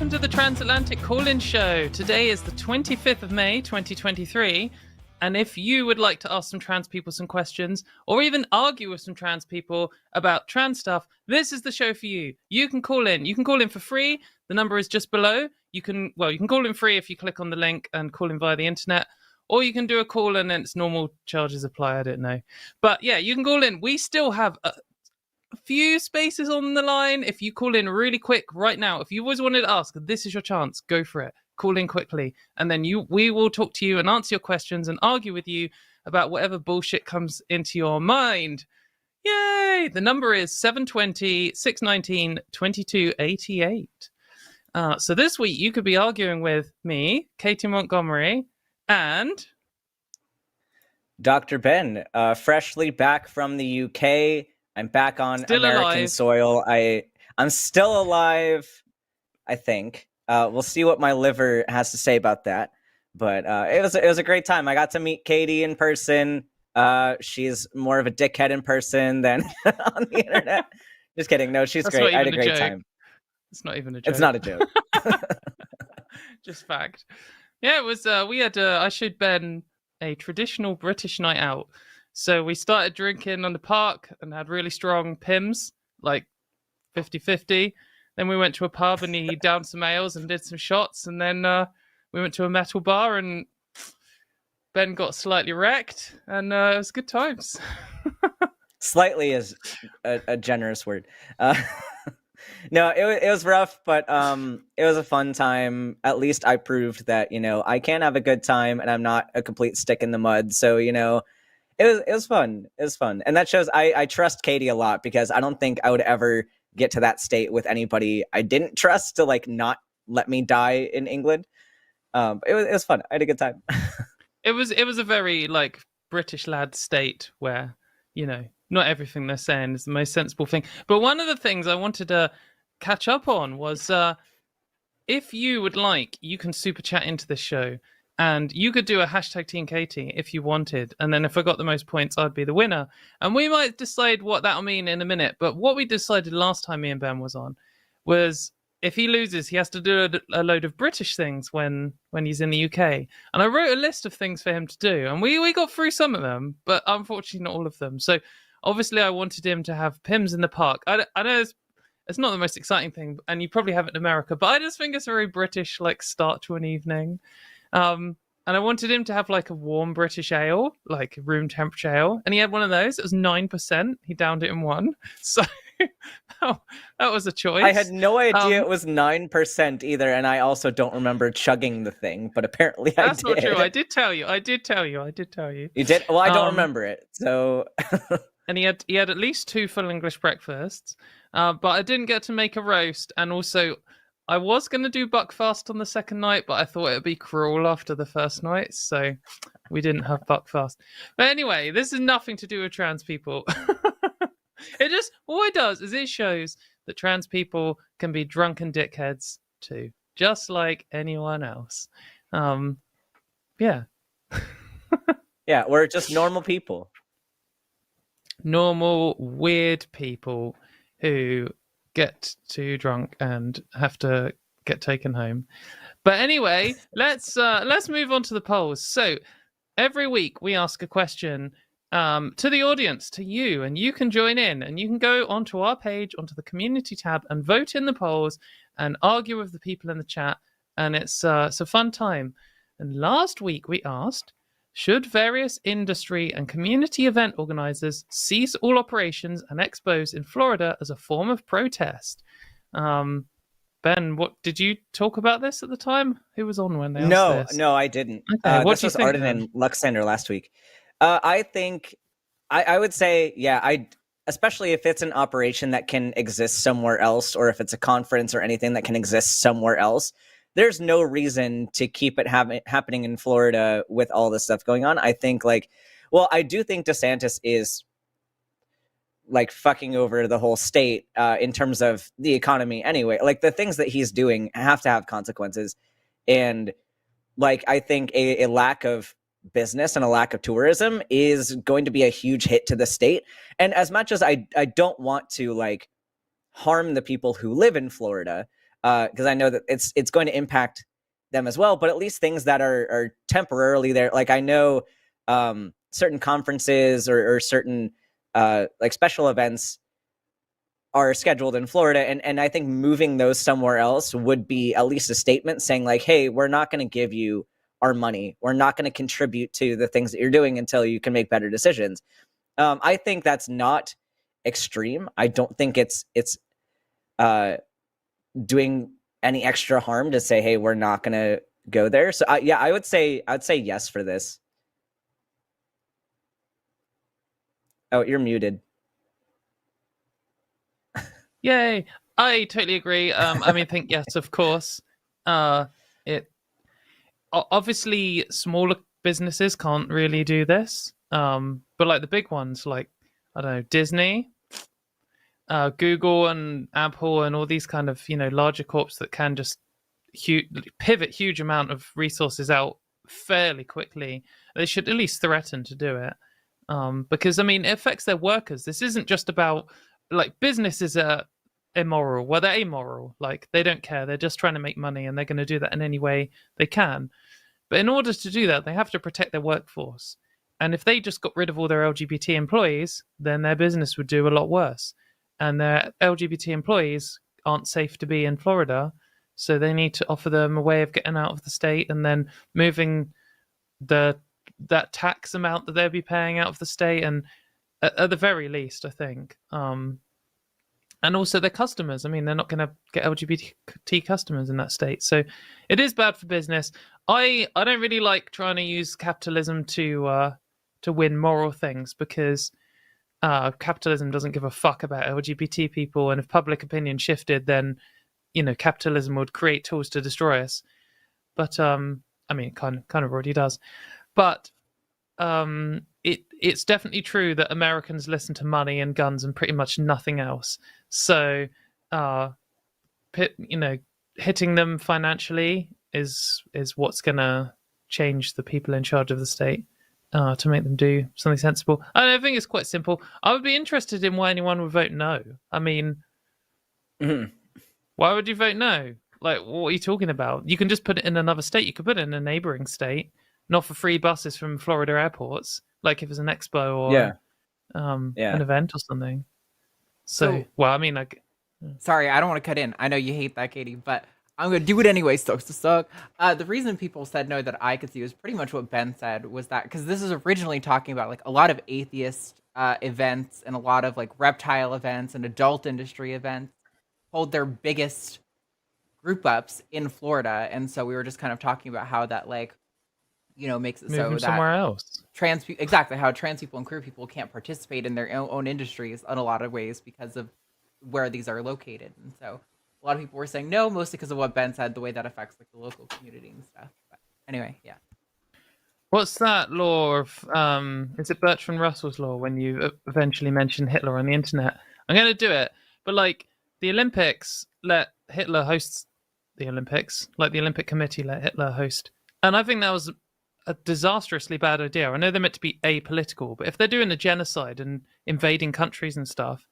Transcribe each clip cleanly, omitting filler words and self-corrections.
welcome to the Transatlantic Call-In Show. Today is the 25th of May, 2023, and if you would like to ask some trans people some questions, or even argue with some trans people about trans stuff, this is the show for you. You can call in. You can call in for free. The number is just below. You can call in free if you click on the link and call in via the internet, or you can do a call and it's normal charges apply, I don't know. But yeah, you can call in. We still have a few spaces on the line. If you call in really quick right now, if you always wanted to ask, this is your chance. Go for it. Call in quickly, and then we will talk to you and answer your questions and argue with you about whatever bullshit comes into your mind. Yay! The number is 720-619-2288. So this week you could be arguing with me, Katy Montgomerie, and Dr. Ben, freshly back from the UK. I'm back on still American alive. soil. I'm still alive, I think. We'll see what my liver has to say about that. But it was a great time. I got to meet Katy in person. She's more of a dickhead in person than on the internet. Just kidding. No, she's That's great. I had a not even great joke. time. It's not even a joke. It's not a joke. Just fact. Yeah, it was. We had. I showed Ben a traditional British night out. So we started drinking on the park and had really strong Pims, like 50-50. Then we went to a pub and he downed some ales and did some shots. And then we went to a metal bar and Ben got slightly wrecked. And it was good times. Slightly is a generous word. No, it was rough, but it was a fun time. At least I proved that, I can have a good time and I'm not a complete stick in the mud. So, it was fun. It was fun. And that shows I trust Katy a lot, because I don't think I would ever get to that state with anybody I didn't trust to not let me die in England. It was fun. I had a good time. It was a very British lad state where, not everything they're saying is the most sensible thing. But one of the things I wanted to catch up on was if you would like, you can super chat into this show. And you could do a hashtag Team Katy if you wanted. And then if I got the most points, I'd be the winner. And we might decide what that'll mean in a minute. But what we decided last time me and Ben was on was if he loses, he has to do a load of British things when he's in the UK. And I wrote a list of things for him to do. And we got through some of them, but unfortunately not all of them. So obviously I wanted him to have Pims in the park. I know it's not the most exciting thing, and you probably have it in America, but I just think it's a very British start to an evening. And I wanted him to have a warm British ale, room temperature ale. And he had one of those. It was 9%. He downed it in one. So that was a choice. I had no idea it was 9% either. And I also don't remember chugging the thing, but apparently I did. That's not true. I did tell you. You did? Well, I don't remember it. So. And he had at least 2 full English breakfasts. But I didn't get to make a roast. And also, I was going to do Buckfast on the second night, but I thought it would be cruel after the first night, so we didn't have Buckfast. But anyway, this is nothing to do with trans people. All it does is it shows that trans people can be drunken dickheads too, just like anyone else. Yeah. Yeah, we're just normal people. Normal, weird people who get too drunk and have to get taken home. But anyway, let's move on to the polls. So every week we ask a question to the audience, to you, and you can join in and you can go onto our page, onto the community tab, and vote in the polls and argue with the people in the chat. And it's a fun time. And last week we asked, should various industry and community event organizers cease all operations and expos in Florida as a form of protest? Ben, what did you talk about this at the time? Who was on when they asked this? No, I didn't. Okay, this was Arden and Luxander last week. I think I would say, especially if it's an operation that can exist somewhere else, or if it's a conference or anything that can exist somewhere else, there's no reason to keep it happening in Florida with all this stuff going on. I think I do think DeSantis is fucking over the whole state in terms of the economy anyway. The things that he's doing have to have consequences. And I think a lack of business and a lack of tourism is going to be a huge hit to the state. And as much as I don't want to harm the people who live in Florida, because I know that it's going to impact them as well, but at least things that are temporarily there. Like I know certain conferences or certain like special events are scheduled in Florida, and I think moving those somewhere else would be at least a statement saying like, hey, we're not going to give you our money. We're not going to contribute to the things that you're doing until you can make better decisions. I think that's not extreme. I don't think it's doing any extra harm to say, hey, we're not going to go there. So yeah, I'd say yes for this. Oh, you're muted. Yay! I totally agree. I mean, think yes, of course. It obviously smaller businesses can't really do this, but like the big ones, like I don't know, Disney, Google, and Apple, and all these kind of larger corps that can just pivot huge amount of resources out fairly quickly. They should at least threaten to do it, because I mean, it affects their workers. This isn't just about like businesses are immoral. Well, they're amoral. Like they don't care. They're just trying to make money, and they're going to do that in any way they can. But in order to do that, they have to protect their workforce. And if they just got rid of all their LGBT employees, then their business would do a lot worse. And their LGBT employees aren't safe to be in Florida, so they need to offer them a way of getting out of the state and then moving that tax amount that they'll be paying out of the state, and at the very least, I think. And also their customers. I mean, they're not going to get LGBT customers in that state. So it is bad for business. I don't really like trying to use capitalism to win moral things, because capitalism doesn't give a fuck about LGBT people. And if public opinion shifted, then, capitalism would create tools to destroy us. But, I mean, it kind of already does. But it's definitely true that Americans listen to money and guns and pretty much nothing else. So, hitting them financially is what's going to change the people in charge of the state, to make them do something sensible. I think it's quite simple. I would be interested in why anyone would vote no. I mean, why would you vote no? Like, what are you talking about? You can just put it in another state. You could put it in a neighboring state. Not for free buses from Florida airports, like if it's an expo or an event or something. So well, I mean, sorry, I don't want to cut in. I know you hate that, Katie, but I'm going to do it anyway, Stokes to Stoke. The reason people said no that I could see was pretty much what Ben said, was that because this is originally talking about like a lot of atheist events and a lot of like reptile events and adult industry events hold their biggest group ups in Florida. And so we were just kind of talking about how that like, makes it so that somewhere else. Exactly, how trans people and queer people can't participate in their own industries in a lot of ways because of where these are located. And so a lot of people were saying no, mostly because of what Ben said, the way that affects like the local community and stuff. But anyway, yeah. What's that law of, is it Bertrand Russell's law when you eventually mention Hitler on the internet? I'm going to do it. But like the Olympics let Hitler host the Olympics, like the Olympic Committee let Hitler host. And I think that was a disastrously bad idea. I know they're meant to be apolitical, but if they're doing a genocide and invading countries and stuff,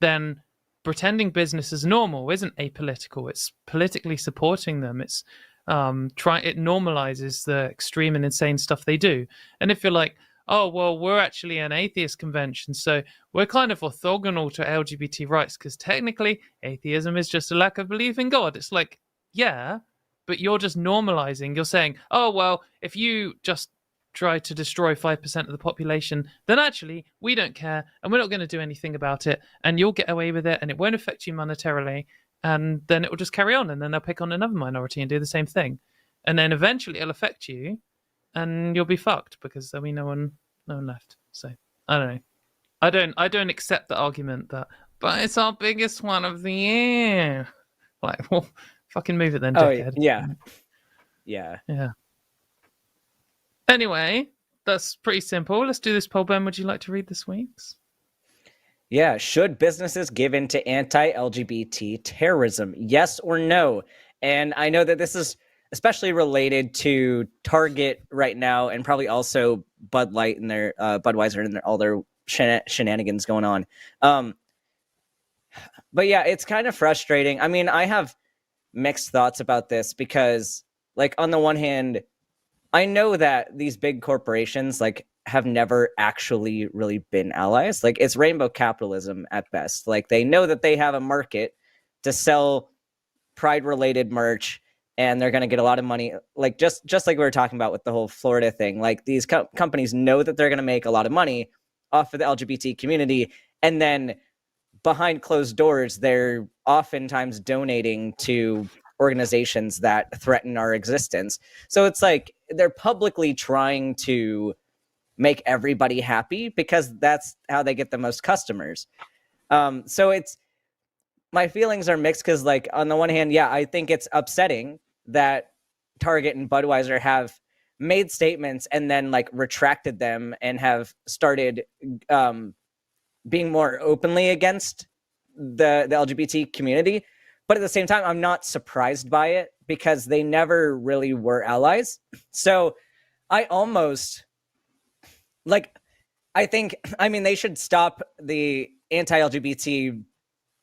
then pretending business is normal isn't apolitical. It's politically supporting them. It's it normalizes the extreme and insane stuff they do. And if you're like, oh, well, we're actually an atheist convention, so we're kind of orthogonal to LGBT rights because technically atheism is just a lack of belief in God. It's like, yeah, but you're just normalizing. You're saying, oh, well, if you just try to destroy 5% of the population, then actually we don't care and we're not going to do anything about it, and you'll get away with it and it won't affect you monetarily, and then it will just carry on, and then they'll pick on another minority and do the same thing, and then eventually it'll affect you and you'll be fucked because there'll be no one left. So I don't know. I don't accept the argument that, but it's our biggest one of the year. Like, well, fucking move it then, dickhead. Yeah. Anyway, that's pretty simple. Let's do this poll. Ben, would you like to read this week's? Yeah. Should businesses give in to anti-LGBT terrorism? Yes or no? And I know that this is especially related to Target right now, and probably also Bud Light and their Budweiser and all their shenanigans going on. But yeah, it's kind of frustrating. I mean, I have mixed thoughts about this because, like, on the one hand, I know that these big corporations, like, have never actually really been allies. Like, it's rainbow capitalism at best. Like, they know that they have a market to sell pride-related merch, and they're going to get a lot of money. Like, just like we were talking about with the whole Florida thing, like, these companies know that they're going to make a lot of money off of the LGBT community, and then behind closed doors, they're oftentimes donating to organizations that threaten our existence. So it's like they're publicly trying to make everybody happy because that's how they get the most customers. So it's, my feelings are mixed because, like, on the one hand, yeah, I think it's upsetting that Target and Budweiser have made statements and then, like, retracted them and have started being more openly against the LGBT community. But at the same time, I'm not surprised by it because they never really were allies. So I almost, like, I mean, they should stop the anti-LGBT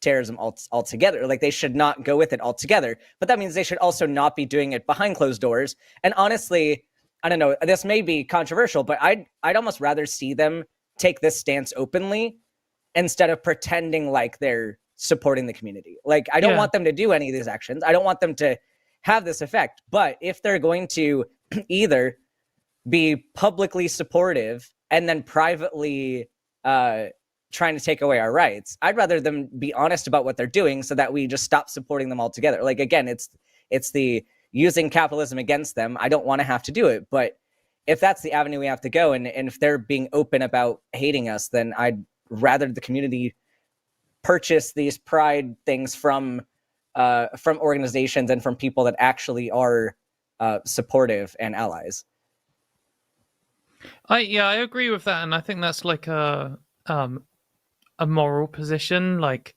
terrorism altogether. Like, they should not go with it altogether. But that means they should also not be doing it behind closed doors. And honestly, I don't know, this may be controversial, but I'd almost rather see them take this stance openly instead of pretending like they're supporting the community. Like, I don't want them to do any of these actions. I don't want them to have this effect. But if they're going to either be publicly supportive and then privately trying to take away our rights, I'd rather them be honest about what they're doing so that we just stop supporting them altogether. Like, again, it's the using capitalism against them. I don't want to have to do it. But if that's the avenue we have to go, and if they're being open about hating us, then I'd rather the community purchase these pride things from organizations and from people that actually are supportive and allies. I agree with that, and I think that's like a moral position. Like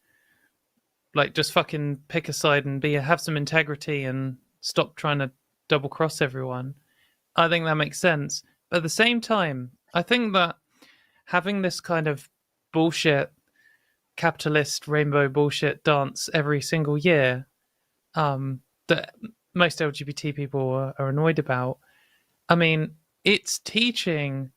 just fucking pick a side and have some integrity and stop trying to double cross everyone. I think that makes sense. But at the same time, I think that having this kind of bullshit capitalist rainbow bullshit dance every single year that most LGBT people are annoyed about, I mean, it's teaching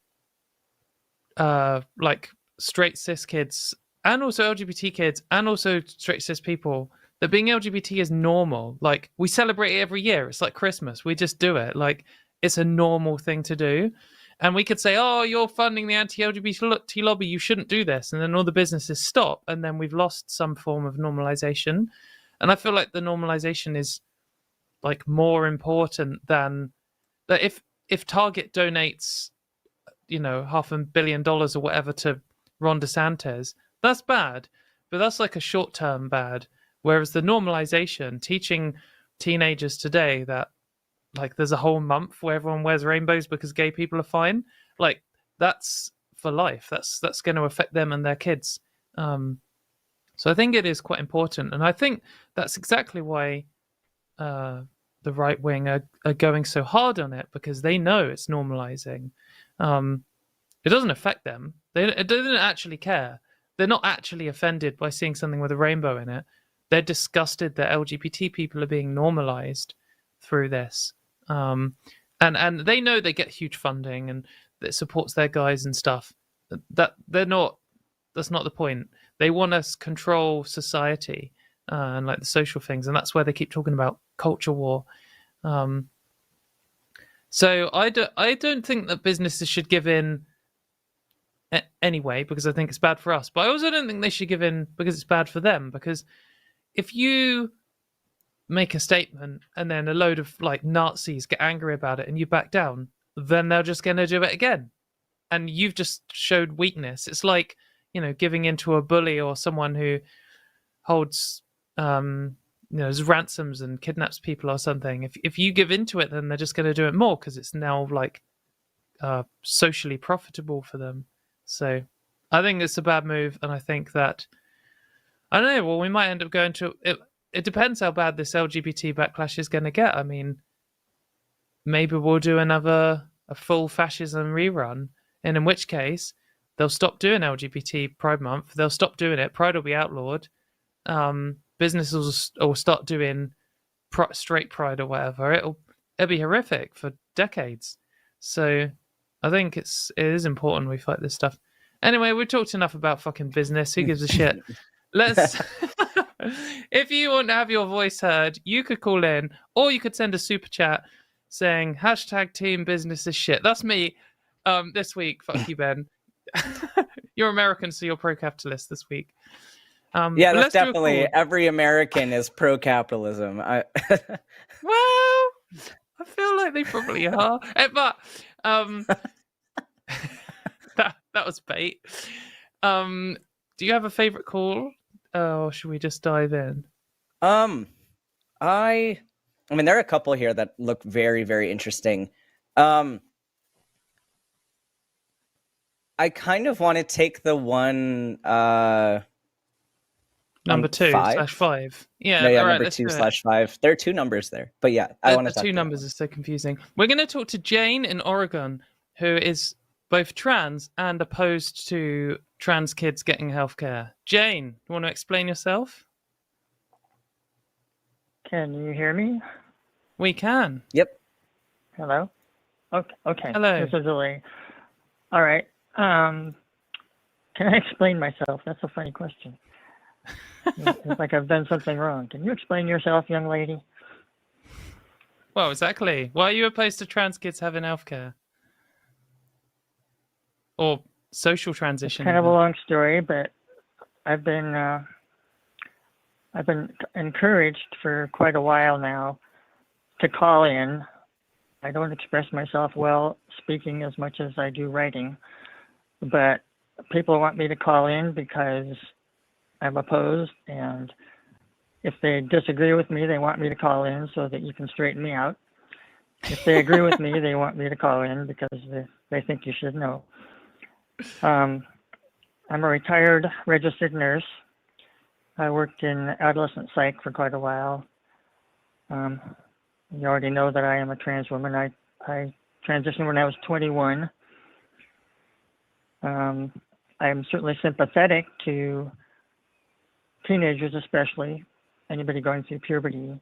like straight cis kids and also LGBT kids and also straight cis people that being LGBT is normal. Like, we celebrate it every year. It's like Christmas. We just do it. Like, it's a normal thing to do. And we could say, oh, you're funding the anti-LGBT lobby, you shouldn't do this. And then all the businesses stop. And then we've lost some form of normalization. And I feel like the normalization is, like, more important than that. If Target donates, you know, $500 million or whatever to Ron DeSantis, that's bad. But that's like a short-term bad. Whereas the normalization, teaching teenagers today that, like, there's a whole month where everyone wears rainbows because gay people are fine, like, that's for life. That's going to affect them and their kids. So I think it is quite important. And I think that's exactly why the right wing are going so hard on it, because they know it's normalizing. It doesn't affect them. They don't actually care. They're not actually offended by seeing something with a rainbow in it. They're disgusted that LGBT people are being normalized through this. And they know they get huge funding and that supports their guys and stuff. That's not the point. They want us control society and, like, the social things, and that's where they keep talking about culture war. So I don't think that businesses should give in anyway, because I think it's bad for us. But I also don't think they should give in because it's bad for them. Because if you make a statement and then a load of, like, Nazis get angry about it and you back down, then they're just going to do it again. And you've just showed weakness. It's like, you know, giving into a bully or someone who holds, ransoms and kidnaps people or something. If you give into it, then they're just going to do it more because it's now, like, socially profitable for them. So I think it's a bad move. And I think that, I don't know, well, we might end up going to it. It depends how bad this LGBT backlash is going to get. I mean, maybe we'll do a full fascism rerun, and in which case they'll stop doing LGBT Pride Month. They'll stop doing it. Pride will be outlawed. Businesses will start doing straight pride or whatever, it'll be horrific for decades. So I think it is important we fight this stuff. Anyway, we've talked enough about fucking business. Who gives a shit? Let's. If you want to have your voice heard, you could call in, or you could send a super chat saying #team business is shit. That's me. This week, fuck you, Ben. You're American, so you're pro-capitalist this week. Yeah, that's definitely every American is pro-capitalism. Well, I feel like they probably are, but that was bait. Do you have a favorite call, or should we just dive in? I mean, there are a couple here that look very, very interesting. I kind of want to take the one number 2/5. Yeah, no, right, number 2/5. There are two numbers there, but yeah, I want to. The two numbers are so confusing. We're going to talk to Jane in Oregon, who is both trans and opposed to trans kids getting healthcare. Jane, you want to explain yourself? Can you hear me? We can. Yep. Hello? Okay. Hello. This is Elaine. All right. Can I explain myself? That's a funny question. It's like I've done something wrong. Can you explain yourself, young lady? Well, exactly. Why are you opposed to trans kids having healthcare? Or social transition? It's kind of a long story, but I've been encouraged for quite a while now to call in. I don't express myself well speaking as much as I do writing, but people want me to call in because I'm opposed, and if they disagree with me, they want me to call in so that you can straighten me out. If they agree with me, they want me to call in because they think you should know. I'm a retired registered nurse. I worked in adolescent psych for quite a while. You already know that I am a trans woman. I transitioned when I was 21. I'm certainly sympathetic to teenagers, especially anybody going through puberty.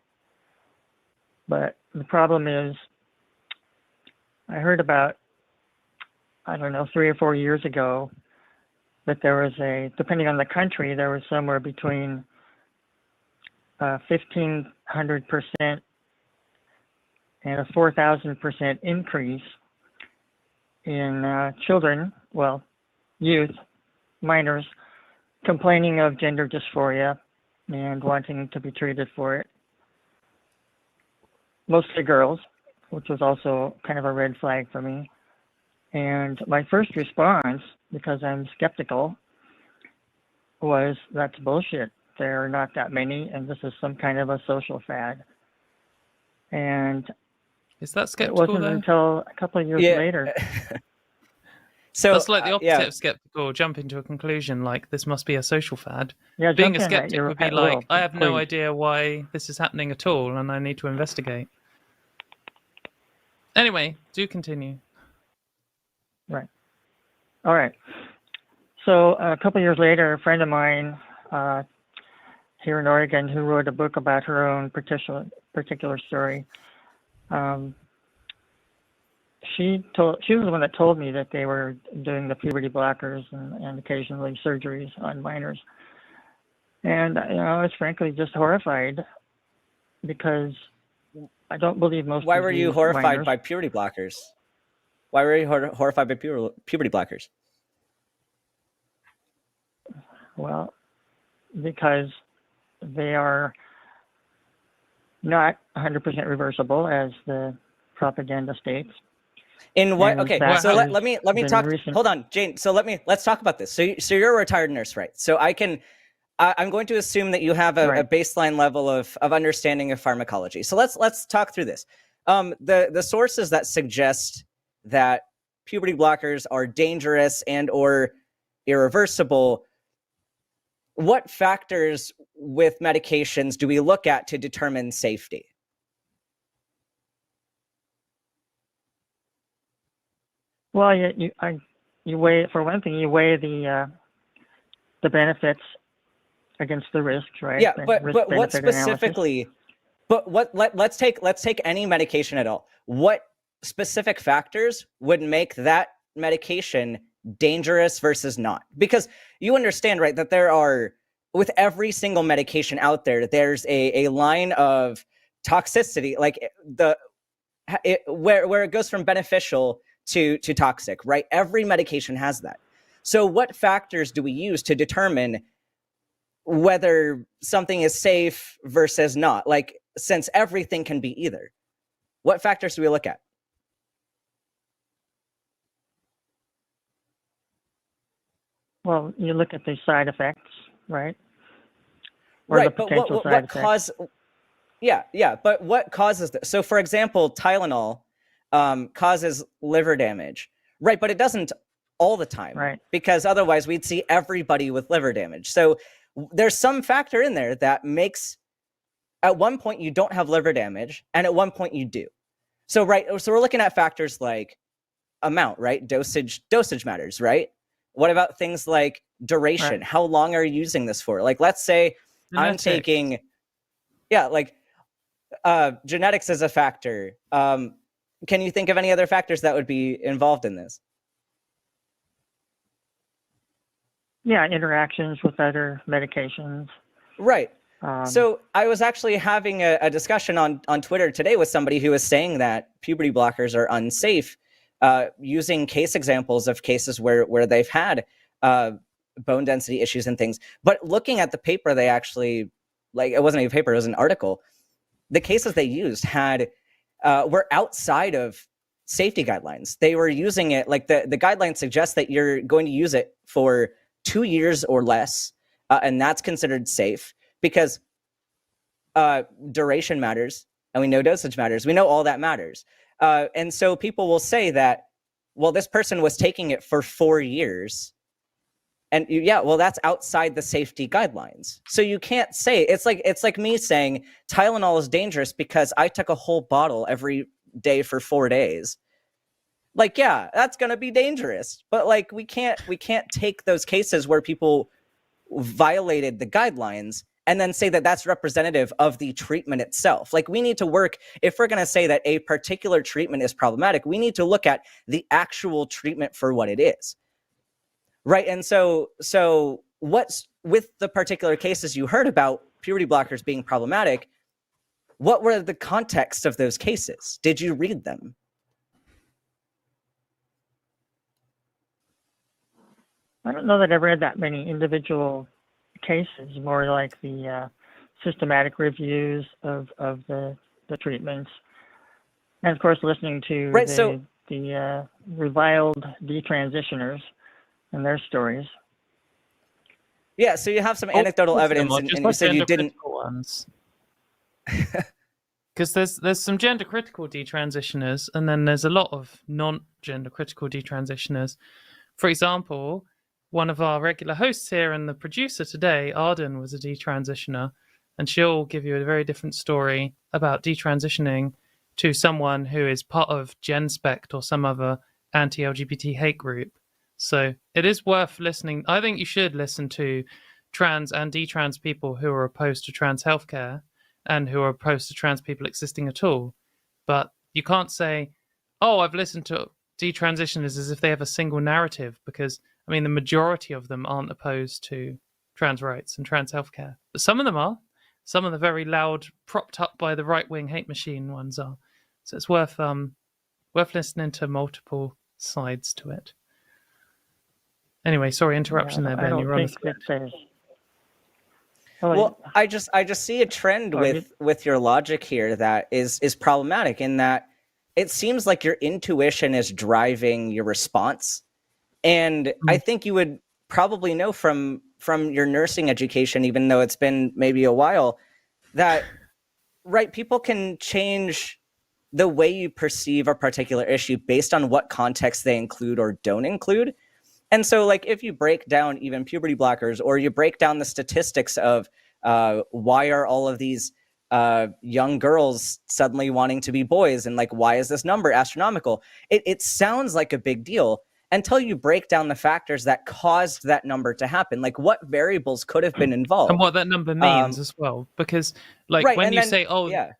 But the problem is, I heard about, 3 or 4 years ago, that there was depending on the country, there was somewhere between 1,500% and a 4,000% increase in children, youth, minors, complaining of gender dysphoria and wanting to be treated for it. Mostly girls, which was also kind of a red flag for me. And my first response, because I'm skeptical, was that's bullshit. There are not that many, and this is some kind of a social fad. And is that skeptical? It wasn't until a couple of years later. So that's like the opposite of skeptical, jumping to a conclusion like this must be a social fad. Yeah, being a skeptic would be like, I have no idea why this is happening at all, and I need to investigate. Anyway, do continue. Right. All right. So a couple of years later, a friend of mine here in Oregon who wrote a book about her own particular story, she was the one that told me that they were doing the puberty blockers and occasionally surgeries on minors. And I was frankly just horrified because I don't believe most. Why were you horrified by puberty blockers? Why were you horrified by puberty blockers? Well, because they are not 100% reversible, as the propaganda states. In what? Okay, so let me talk. Hold on, Jane. So let's talk about this. So you're a retired nurse, right? So I'm going to assume that you have a baseline level of understanding of pharmacology. So let's talk through this. The sources that suggest that puberty blockers are dangerous and or irreversible, what factors with medications do we look at to determine safety? Well, you weigh, for one thing, you weigh the benefits against the risks, right? Yeah, but what specifically? But let's take any medication at all. What specific factors would make that medication dangerous versus not? Because you understand, right, that there are, with every single medication out there, there's a line of toxicity, like where it goes from beneficial to toxic, right? Every medication has that. So what factors do we use to determine whether something is safe versus not? Like, since everything can be either, what factors do we look at? Well, you look at the side effects, right? Or Right, the but potential side effects. cause? Yeah, but what causes this? So, for example, Tylenol causes liver damage, right? But it doesn't all the time, Right? Because otherwise we'd see everybody with liver damage. So there's some factor in there that makes, at one point you don't have liver damage, and at one point you do. So so we're looking at factors like amount, right? Dosage matters, right? What about things like duration? Right. How long are you using this for? Like, let's say I'm taking, genetics is a factor. Can you think of any other factors that would be involved in this? Yeah, interactions with other medications. Right. So I was actually having a discussion on Twitter today with somebody who was saying that puberty blockers are unsafe, using case examples of cases where they've had bone density issues and things. But looking at the paper, they actually, like, it wasn't even a paper, it was an article. The cases they used were outside of safety guidelines. They were using it, like the guidelines suggest that you're going to use it for 2 years or less, and that's considered safe because duration matters, and we know dosage matters. We know all that matters. And so people will say that, well, this person was taking it for 4 years. And yeah, well, that's outside the safety guidelines. So you can't say, it's like me saying Tylenol is dangerous because I took a whole bottle every day for 4 days. Like, yeah, that's going to be dangerous. But like, we can't take those cases where people violated the guidelines and then say that that's representative of the treatment itself. Like, we need to work, if we're going to say that a particular treatment is problematic, we need to look at the actual treatment for what it is. Right. And so what's with the particular cases you heard about puberty blockers being problematic? What were the contexts of those cases? Did you read them? I don't know that I've read that many individual cases, more like the systematic reviews of the treatments. And of course, listening to the reviled detransitioners and their stories. Yeah, so you have some anecdotal evidence, and you said you didn't. Because there's some gender critical detransitioners, and then there's a lot of non-gender critical detransitioners. For example, one of our regular hosts here and the producer today, Arden, was a detransitioner, and she'll give you a very different story about detransitioning to someone who is part of GenSpect or some other anti-LGBT hate group. So it is worth listening. I think you should listen to trans and detrans people who are opposed to trans healthcare and who are opposed to trans people existing at all. But you can't say, oh, I've listened to detransitioners as if they have a single narrative, because, I mean, the majority of them aren't opposed to trans rights and trans healthcare. But some of them are. Some of the very loud, propped up by the right-wing hate machine ones are. So it's worth listening to multiple sides to it. Anyway, sorry, interruption there, Ben. You're on the thread. Well, I just see a trend with your logic here that is problematic, in that it seems like your intuition is driving your response. And I think you would probably know from your nursing education, even though it's been maybe a while, that right, people can change the way you perceive a particular issue based on what context they include or don't include. And so, like, if you break down even puberty blockers, or you break down the statistics of why are all of these young girls suddenly wanting to be boys, and like, why is this number astronomical? It sounds like a big deal. until you break down the factors that caused that number to happen. Like, what variables could have been involved? And what that number means as well. Because, like, right, when and you then- say, oh, yeah.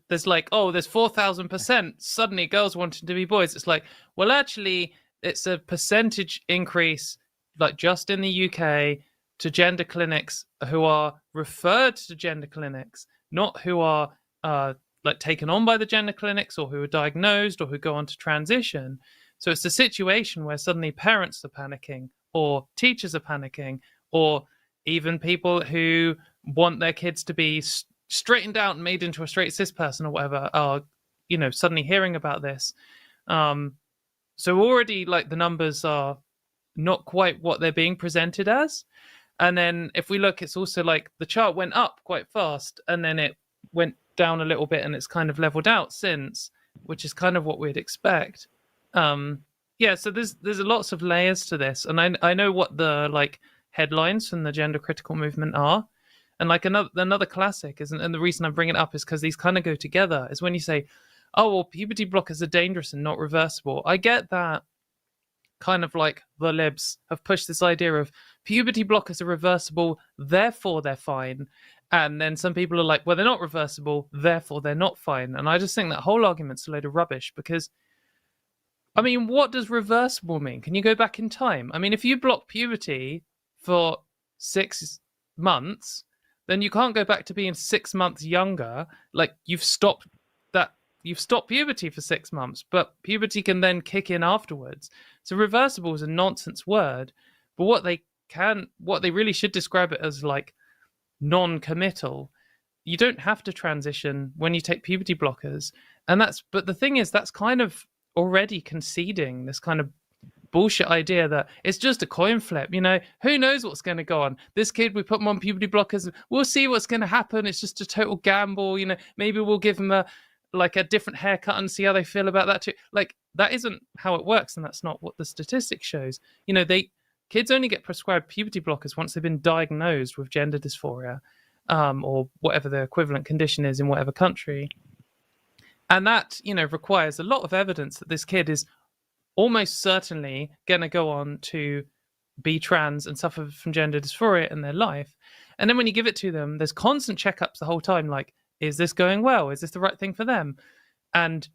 there's like, oh, there's 4,000%, suddenly girls wanting to be boys. It's like, well, actually, it's a percentage increase, like just in the UK, to gender clinics who are referred to gender clinics, not who are like taken on by the gender clinics or who are diagnosed or who go on to transition. So it's a situation where suddenly parents are panicking, or teachers are panicking, or even people who want their kids to be straightened out and made into a straight cis person or whatever are, you know, suddenly hearing about this. So already, like, the numbers are not quite what they're being presented as. And then if we look, it's also like the chart went up quite fast and then it went down a little bit and it's kind of leveled out since, which is kind of what we'd expect. Yeah, so there's lots of layers to this, and I know what the like headlines from the gender critical movement are. And like another classic is, and the reason I bring it up is because these kind of go together, is when you say, oh, well, puberty blockers are dangerous and not reversible. I get that kind of like the libs have pushed this idea of puberty blockers are reversible, therefore they're fine. And then some people are like, well, they're not reversible, therefore they're not fine. And I just think that whole argument's a load of rubbish because, I mean, what does reversible mean? Can you go back in time? I mean, if you block puberty for 6 months, then you can't go back to being 6 months younger. Like, you've stopped puberty for 6 months, but puberty can then kick in afterwards. So reversible is a nonsense word, but what they really should describe it as, like, non-committal. You don't have to transition when you take puberty blockers. But the thing is, that's kind of already conceding this kind of bullshit idea that it's just a coin flip. You know, who knows what's going to go on? This kid, we put him on puberty blockers, we'll see what's going to happen. It's just a total gamble. You know, maybe we'll give him a different haircut and see how they feel about that too. Like, that isn't how it works, and that's not what the statistics shows. You know, kids only get prescribed puberty blockers once they've been diagnosed with gender dysphoria, or whatever the equivalent condition is in whatever country. And that, you know, requires a lot of evidence that this kid is almost certainly going to go on to be trans and suffer from gender dysphoria in their life. And then when you give it to them, there's constant checkups the whole time, like, is this going well? Is this the right thing for them? And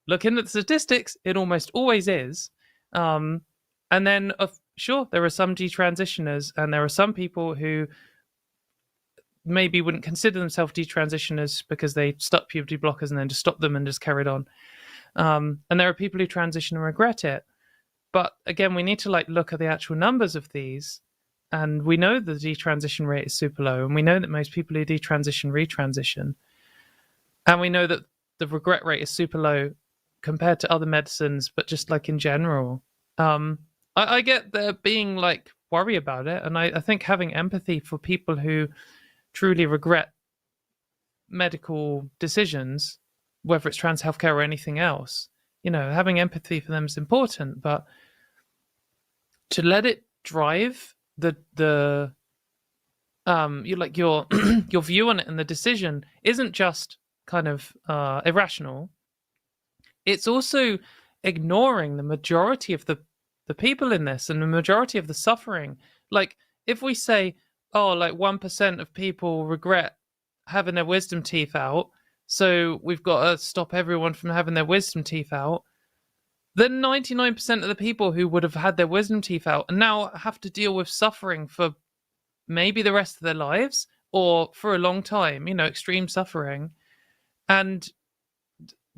looking at the statistics, it almost always is. And then, sure, there are some detransitioners, and there are some people who maybe wouldn't consider themselves detransitioners because they stuck puberty blockers and then just stopped them and just carried on. And there are people who transition and regret it. But again, we need to look at the actual numbers of these. And we know the detransition rate is super low. And we know that most people who detransition retransition. And we know that the regret rate is super low compared to other medicines, but just like in general. I get there being worry about it. And I think having empathy for people who truly regret medical decisions, whether it's trans healthcare or anything else, you know, having empathy for them is important, but to let it drive your your view on it and the decision isn't just kind of irrational. It's also ignoring the majority of the people in this and the majority of the suffering. Like, if we say, 1% of people regret having their wisdom teeth out, so we've got to stop everyone from having their wisdom teeth out, then 99% of the people who would have had their wisdom teeth out and now have to deal with suffering for maybe the rest of their lives or for a long time, extreme suffering. And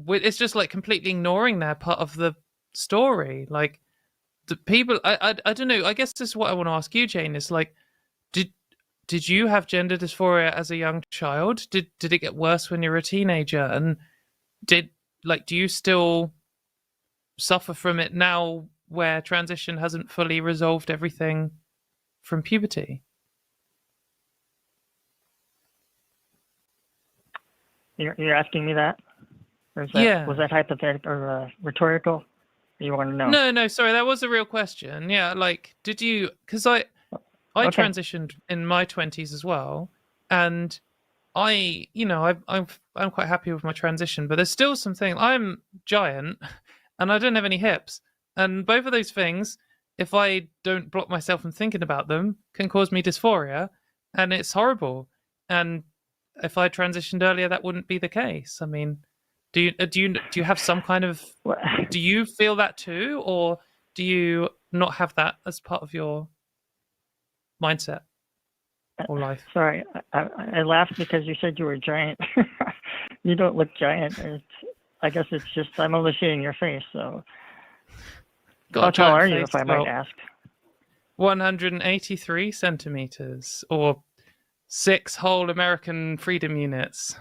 it's just completely ignoring their part of the story. Like, the people, I don't know, I guess this is what I want to ask you, Jane, is did you have gender dysphoria as a young child? Did it get worse when you were a teenager? And do you still suffer from it now where transition hasn't fully resolved everything from puberty? You're asking me that? Or is that, yeah. Was that hypothetical or rhetorical? You want to know? No, sorry, that was a real question. Yeah, did you, because I Okay. transitioned in my 20s as well, and I'm quite happy with my transition, but there's still something. I'm giant and I don't have any hips, And both of those things, if I don't block myself from thinking about them, can cause me dysphoria, and it's horrible. And if I transitioned earlier, that wouldn't be the case. I mean, do you have some kind of? Do you feel that too, or do you not have that as part of your mindset or life? Sorry, I laughed because you said you were giant. You don't look giant. I guess it's just I'm only seeing your face. So, how tall are you, if I might ask? 183 centimeters, or 6 whole American freedom units,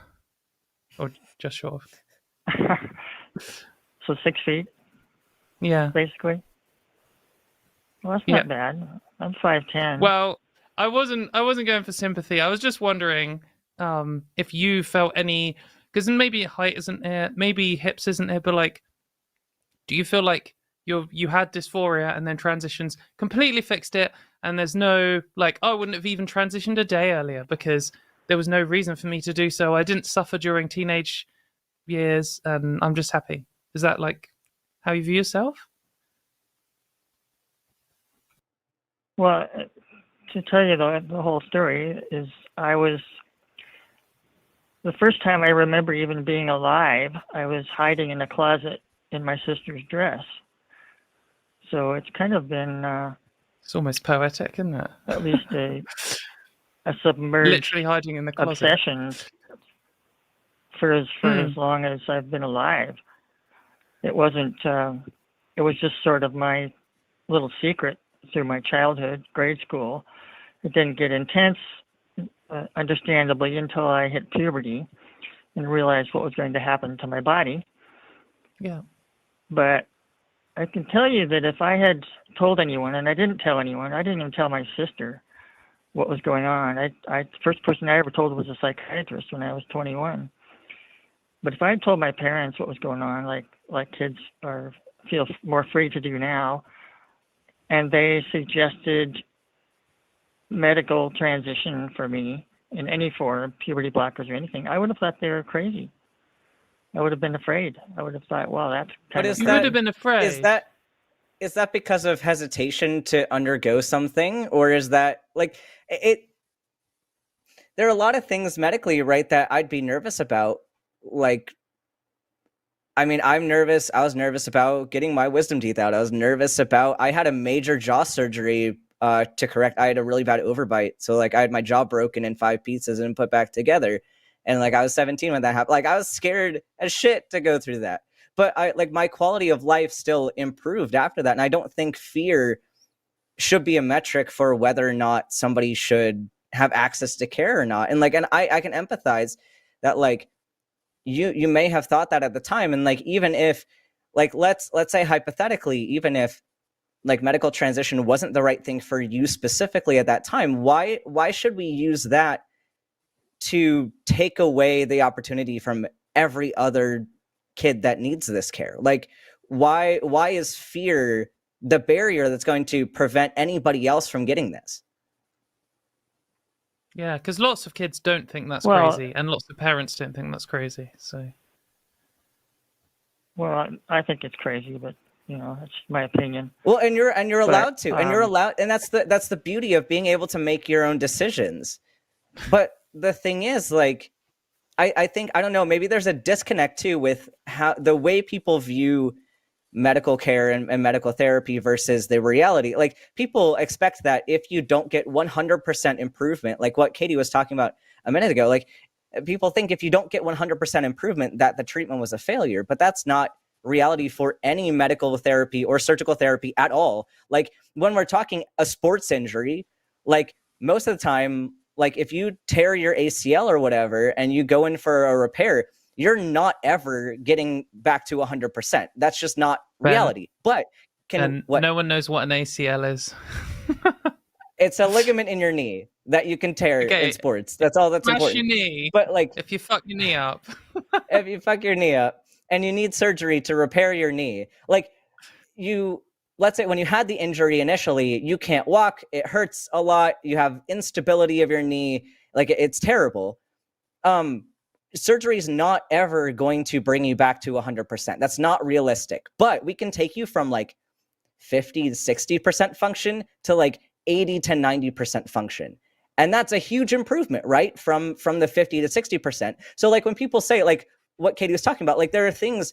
or just short. So 6 feet. Yeah, basically. Well, that's not bad. I'm 5'10". Well, I wasn't going for sympathy. I was just wondering if you felt any, because maybe height isn't it, maybe hips isn't it, but like, do you feel like you had dysphoria and then transitions completely fixed it, and there's no like, I wouldn't have even transitioned a day earlier because there was no reason for me to do so. I didn't suffer during teenage years, and I'm just happy. Is that like how you view yourself? Well, to tell you the whole story is the first time I remember even being alive, I was hiding in a closet in my sister's dress. So it's kind of been it's almost poetic, isn't it? At least a submerged literally hiding in the closet obsession for as long as I've been alive. It wasn't it was just sort of my little secret through my childhood, grade school. It didn't get intense, understandably, until I hit puberty and realized what was going to happen to my body. Yeah. But I can tell you that if I had told anyone, and I didn't tell anyone, I didn't even tell my sister what was going on. The first person I ever told was a psychiatrist when I was 21. But if I had told my parents what was going on, like kids feel more free to do now, and they suggested medical transition for me in any form, puberty blockers or anything, I would have thought they were crazy. I would have been afraid. I would have thought, well, that's kind of... You would have been afraid. Is that because of hesitation to undergo something? Or is that, like, there are a lot of things medically, right, that I'd be nervous about. Like, I mean, I'm nervous. I was nervous about getting my wisdom teeth out. I had a major jaw surgery to correct. I had a really bad overbite. So, like, I had my jaw broken in 5 pieces and put back together. And, like, I was 17 when that happened. Like, I was scared as shit to go through that. But, my quality of life still improved after that. And I don't think fear should be a metric for whether or not somebody should have access to care or not. And, like, I can empathize that, like, you may have thought that at the time. And, like, even if, like, let's say hypothetically, even if, like, medical transition wasn't the right thing for you specifically at that time, why should we use that to take away the opportunity from every other kid that needs this care? Like, why is fear the barrier that's going to prevent anybody else from getting this? Yeah, because lots of kids don't think that's crazy, and lots of parents don't think that's crazy. So, well, I think it's crazy, but that's my opinion. Well, and you're allowed to, and that's the beauty of being able to make your own decisions. But the thing is, like, I think, I don't know, maybe there's a disconnect too with how the way people view medical care and medical therapy versus the reality. Like, people expect that if you don't get 100% improvement, like what Katy was talking about a minute ago, like, people think if you don't get 100% improvement that the treatment was a failure, but that's not reality for any medical therapy or surgical therapy at all. Like, when we're talking a sports injury, like, most of the time, like, if you tear your ACL or whatever and you go in for a repair, you're not ever getting back to 100%. That's just not reality. But no one knows what an ACL is. It's a ligament in your knee that you can tear in sports. That's all that's important. Your knee. But, like, if you fuck your knee up, if you fuck your knee up and you need surgery to repair your knee, like, let's say when you had the injury initially, you can't walk, it hurts a lot, you have instability of your knee, like, it's terrible. Surgery is not ever going to bring you back to 100%. That's not realistic. But we can take you from, like, 50 to 60% function to like 80 to 90% function. And that's a huge improvement, right? From the 50 to 60%. So like when people say like what Katy was talking about, like there are things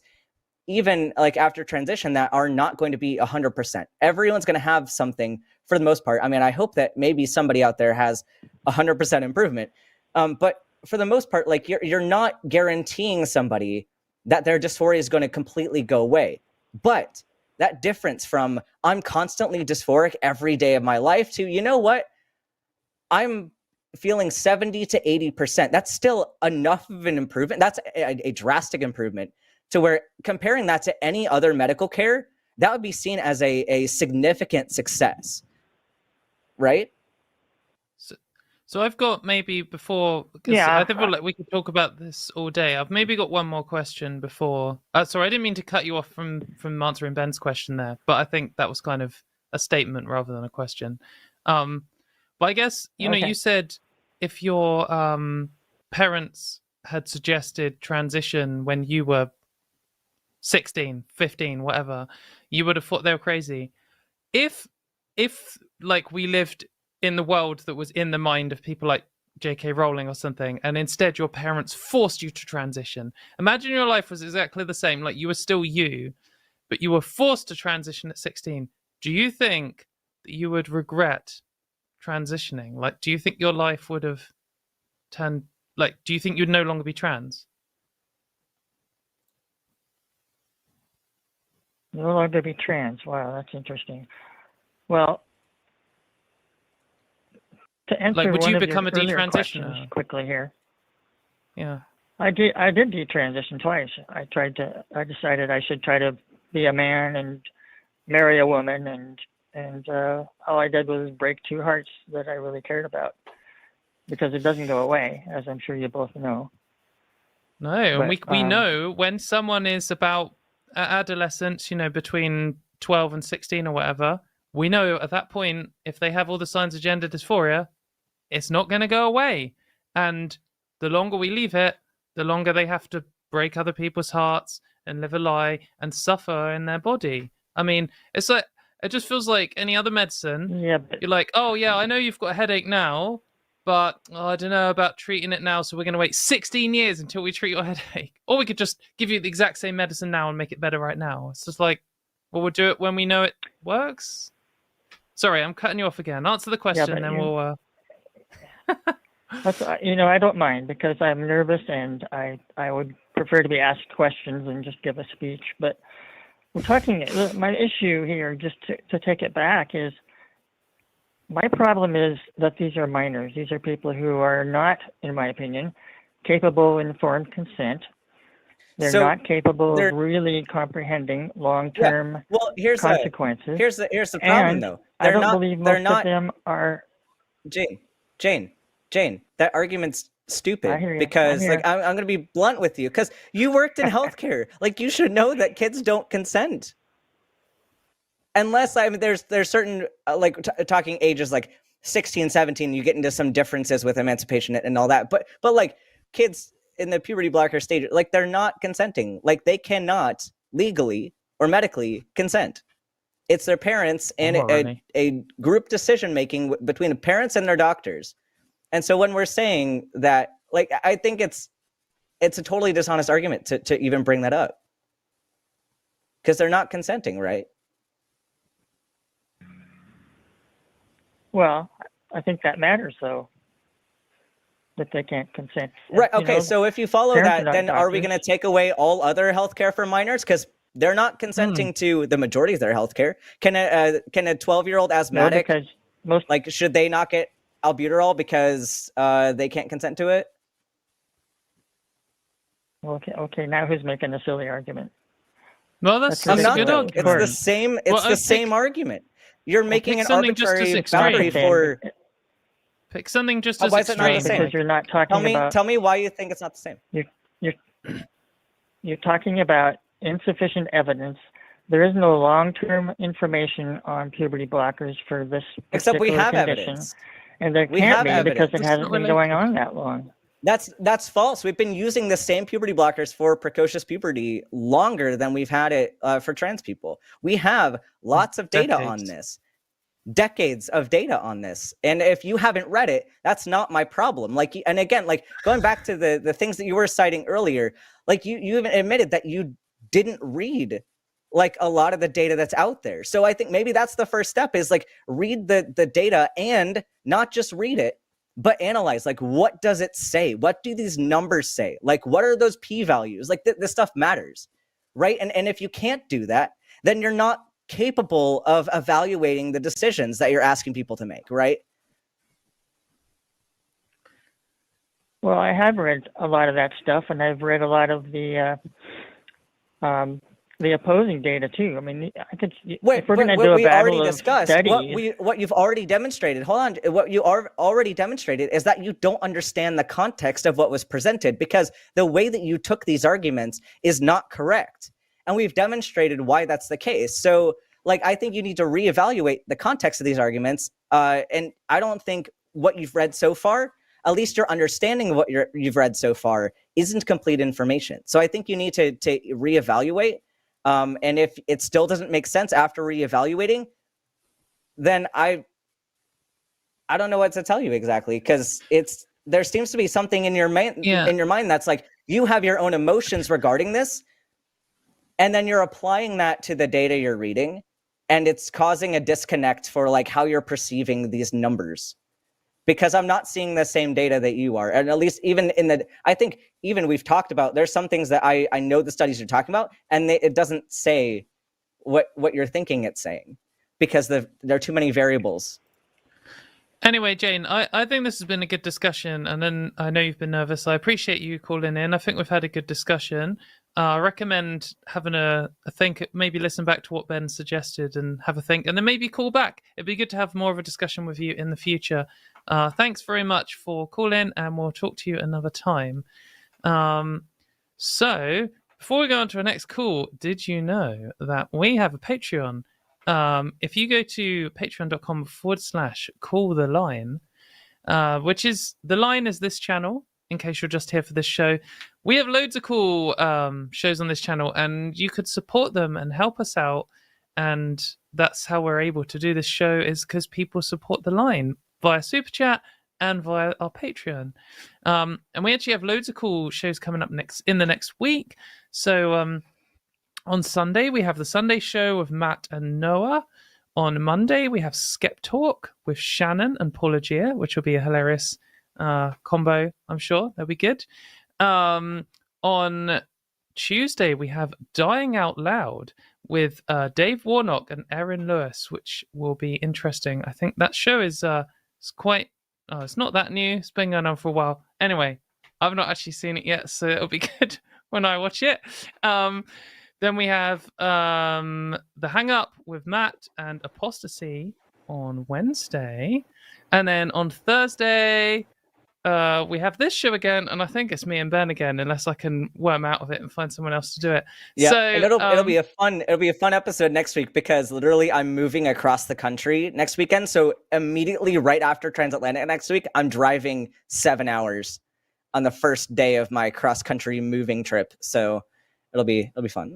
even like after transition that are not going to be 100%. Everyone's going to have something for the most part. I mean, I hope that maybe somebody out there has 100% improvement. But for the most part, like you're not guaranteeing somebody that their dysphoria is going to completely go away. But that difference from I'm constantly dysphoric every day of my life to, you know what? I'm feeling 70 to 80%. That's still enough of an improvement. That's a drastic improvement to where comparing that to any other medical care, that would be seen as a significant success, right? So I've got maybe before, because I feel like we could talk about this all day. I've maybe got one more question before. Sorry, I didn't mean to cut you off from answering Ben's question there, but I think that was kind of a statement rather than a question. But I guess, you know, you said if your parents had suggested transition when you were 16, 15, whatever, you would have thought they were crazy. If like we lived in the world that was in the mind of people like J.K. Rowling or something, and instead your parents forced you to transition. Imagine your life was exactly the same, like you were still you, but you were forced to transition at 16. Do you think that you would regret transitioning? Like, do you think your life would have turned, like, do you think you'd no longer be trans? No longer be trans. Wow, that's interesting. Well, to answer like, would one you of become your a earlier detransitioner? questions quickly here. Yeah. I did detransition twice. I decided I should try to be a man and marry a woman, and all I did was break two hearts that I really cared about, because it doesn't go away, as I'm sure you both know. No, but, and we know when someone is about adolescence, you know, between 12 and 16 or whatever, we know at that point, if they have all the signs of gender dysphoria, it's not going to go away. And the longer we leave it, the longer they have to break other people's hearts and live a lie and suffer in their body. I mean, it's like, it just feels like any other medicine. Yeah, but you're like, oh yeah, I know you've got a headache now, but I don't know about treating it now, so we're going to wait 16 years until we treat your headache. Or we could just give you the exact same medicine now and make it better right now. It's just like, well, we'll do it when we know it works. Sorry, I'm cutting you off again. Answer the question, then we'll... That's, you know, I don't mind, because I'm nervous and I would prefer to be asked questions and just give a speech. But we're talking, my issue here, just to take it back, is my problem is that these are minors. These are people who are not, in my opinion, capable of informed consent. They're not capable of really comprehending long-term consequences. Here's the problem, though. I don't believe most of them are. Jane, that argument's stupid, because like I'm going to be blunt with you, because you worked in healthcare. Like, you should know that kids don't consent. Unless, I mean, there's certain like talking ages like 16, 17, you get into some differences with emancipation and all that. But like kids in the puberty blocker stage, like they're not consenting. Like they cannot legally or medically consent. It's their parents and a group decision making between the parents and their doctors. And so when we're saying that, like, I think it's a totally dishonest argument to even bring that up, because they're not consenting, right? Well, I think that matters, though, that they can't consent. Right. Okay. So if you follow that, then are we going to take away all other healthcare for minors? Because they're not consenting to the majority of their healthcare. Can a 12-year-old asthmatic, should they not get albuterol because they can't consent to it? Okay. Now who's making a silly argument? Well, that's a good argument. It's the same. It's the same argument. You're making an arbitrary boundary for. Pick something just as why is it not the extreme. same? Because you're not talking about. Tell me why you think it's not the same. You're talking about insufficient evidence. There is no long-term information on puberty blockers for this Except we have condition. Evidence. And there can't be because it hasn't been going on that long. That's false. We've been using the same puberty blockers for precocious puberty longer than we've had it for trans people. We have lots of data on this. Decades of data on this, and if you haven't read it, that's not my problem. Like, and again, like going back to the things that you were citing earlier, like you even admitted that you didn't read like a lot of the data that's out there. So I think maybe that's the first step, is like read the data, and not just read it, but analyze, like, what does it say? What do these numbers say? Like, what are those p-values? Like this stuff matters, right? And if you can't do that, then you're not capable of evaluating the decisions that you're asking people to make, right? Well, I have read a lot of that stuff, and I've read a lot of the opposing data too. I mean, I could. If we're going to do a battle of studies, what you've already demonstrated. Hold on, what you are already demonstrated is that you don't understand the context of what was presented, because the way that you took these arguments is not correct. And we've demonstrated why that's the case. So, like, I think you need to reevaluate the context of these arguments. And I don't think what you've read so far, at least your understanding of what you've read so far, isn't complete information. So I think you need to reevaluate. And if it still doesn't make sense after reevaluating, then I don't know what to tell you exactly, because there seems to be something in your mind that's like, you have your own emotions regarding this. And then you're applying that to the data you're reading, and it's causing a disconnect for like how you're perceiving these numbers, because I'm not seeing the same data that you are. And at least even I think even we've talked about, there's some things that I know the studies you're talking about, and it doesn't say what you're thinking it's saying, because there are too many variables. Anyway, Jane, I think this has been a good discussion, and then I know you've been nervous. I appreciate you calling in. I think we've had a good discussion. I recommend having a think, maybe listen back to what Ben suggested and have a think, and then maybe call back. It'd be good to have more of a discussion with you in the future. Thanks very much for calling, and we'll talk to you another time. So, before we go on to our next call, did you know that we have a Patreon? If you go to patreon.com/call the line, which is, the line is this channel, in case you're just here for this show. We have loads of cool shows on this channel, and you could support them and help us out. And that's how we're able to do this show, is because people support the line via Super Chat and via our Patreon. And we actually have loads of cool shows coming up in the next week. So on Sunday, we have the Sunday show with Matt and Noah. On Monday, we have Skep Talk with Shannon and Paula Gia, which will be a hilarious combo, I'm sure. That'll be good. On Tuesday, we have Dying Out Loud with Dave Warnock and Erin Lewis, which will be interesting. I think that show is it's not that new. It's been going on for a while. Anyway, I've not actually seen it yet, so it'll be good when I watch it. Then we have The Hang Up with Matt and Apostasy on Wednesday. And then on Thursday, we have this show again, and I think it's me and Ben again, unless I can worm out of it and find someone else to do it. Yeah, so, and it'll be a fun episode next week, because literally I'm moving across the country next weekend. So immediately right after Transatlantic next week, I'm driving 7 hours on the first day of my cross country moving trip. So it'll be fun.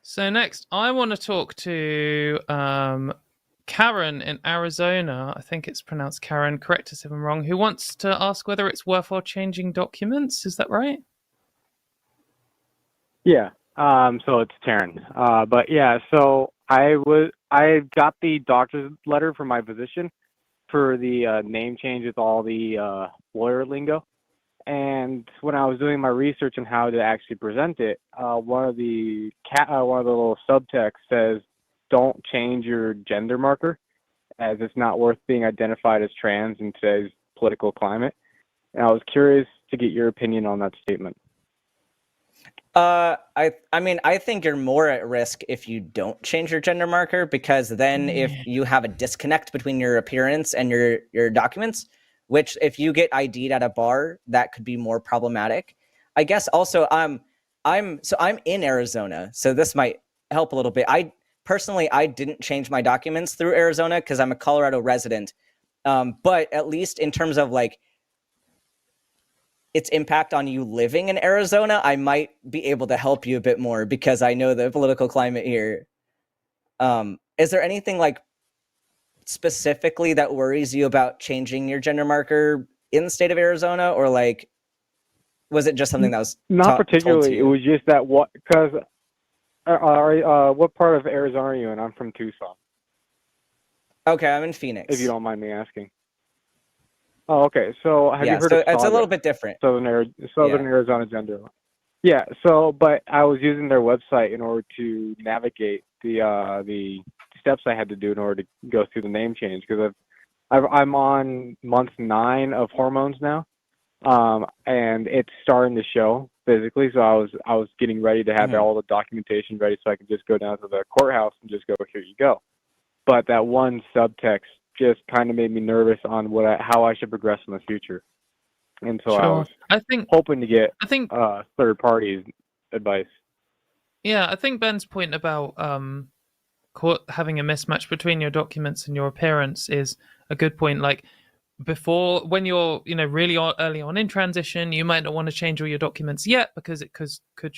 So next, I want to talk to Karen in Arizona. I think it's pronounced Karen. Correct us if I'm wrong. Who wants to ask whether it's worthwhile changing documents? Is that right? Yeah. So it's Taryn. But yeah. So I got the doctor's letter from my physician for the name change with all the lawyer lingo. And when I was doing my research on how to actually present it, one of the little subtext says, "Don't change your gender marker, as it's not worth being identified as trans in today's political climate." And I was curious to get your opinion on that statement. I mean, I think you're more at risk if you don't change your gender marker, because then if you have a disconnect between your appearance and your documents, which if you get ID'd at a bar, that could be more problematic. I guess also I'm in Arizona, so this might help a little bit. I didn't change my documents through Arizona because I'm a Colorado resident. But at least in terms of like its impact on you living in Arizona, I might be able to help you a bit more because I know the political climate here. Is there anything like specifically that worries you about changing your gender marker in the state of Arizona, or like was it just something that was Not told to particularly. It you? was just that because what part of Arizona are you in? I'm from Tucson, Okay, I'm in Phoenix. if you don't mind me asking. Oh, okay. So have you heard so of it's a little Saga, bit different. Southern Arizona gender? Yeah. So, but I was using their website in order to navigate the steps I had to do in order to go through the name change, because I'm on month 9 of hormones now, and it's starting to show physically. So I was getting ready to have all the documentation ready so I could just go down to the courthouse and just go, here you go. But that one subtext just kind of made me nervous on how I should progress in the future. And so I was hoping to get third party advice. Yeah, I think Ben's point about having a mismatch between your documents and your appearance is a good point. Like before, when you're really early on in transition, you might not want to change all your documents yet because it could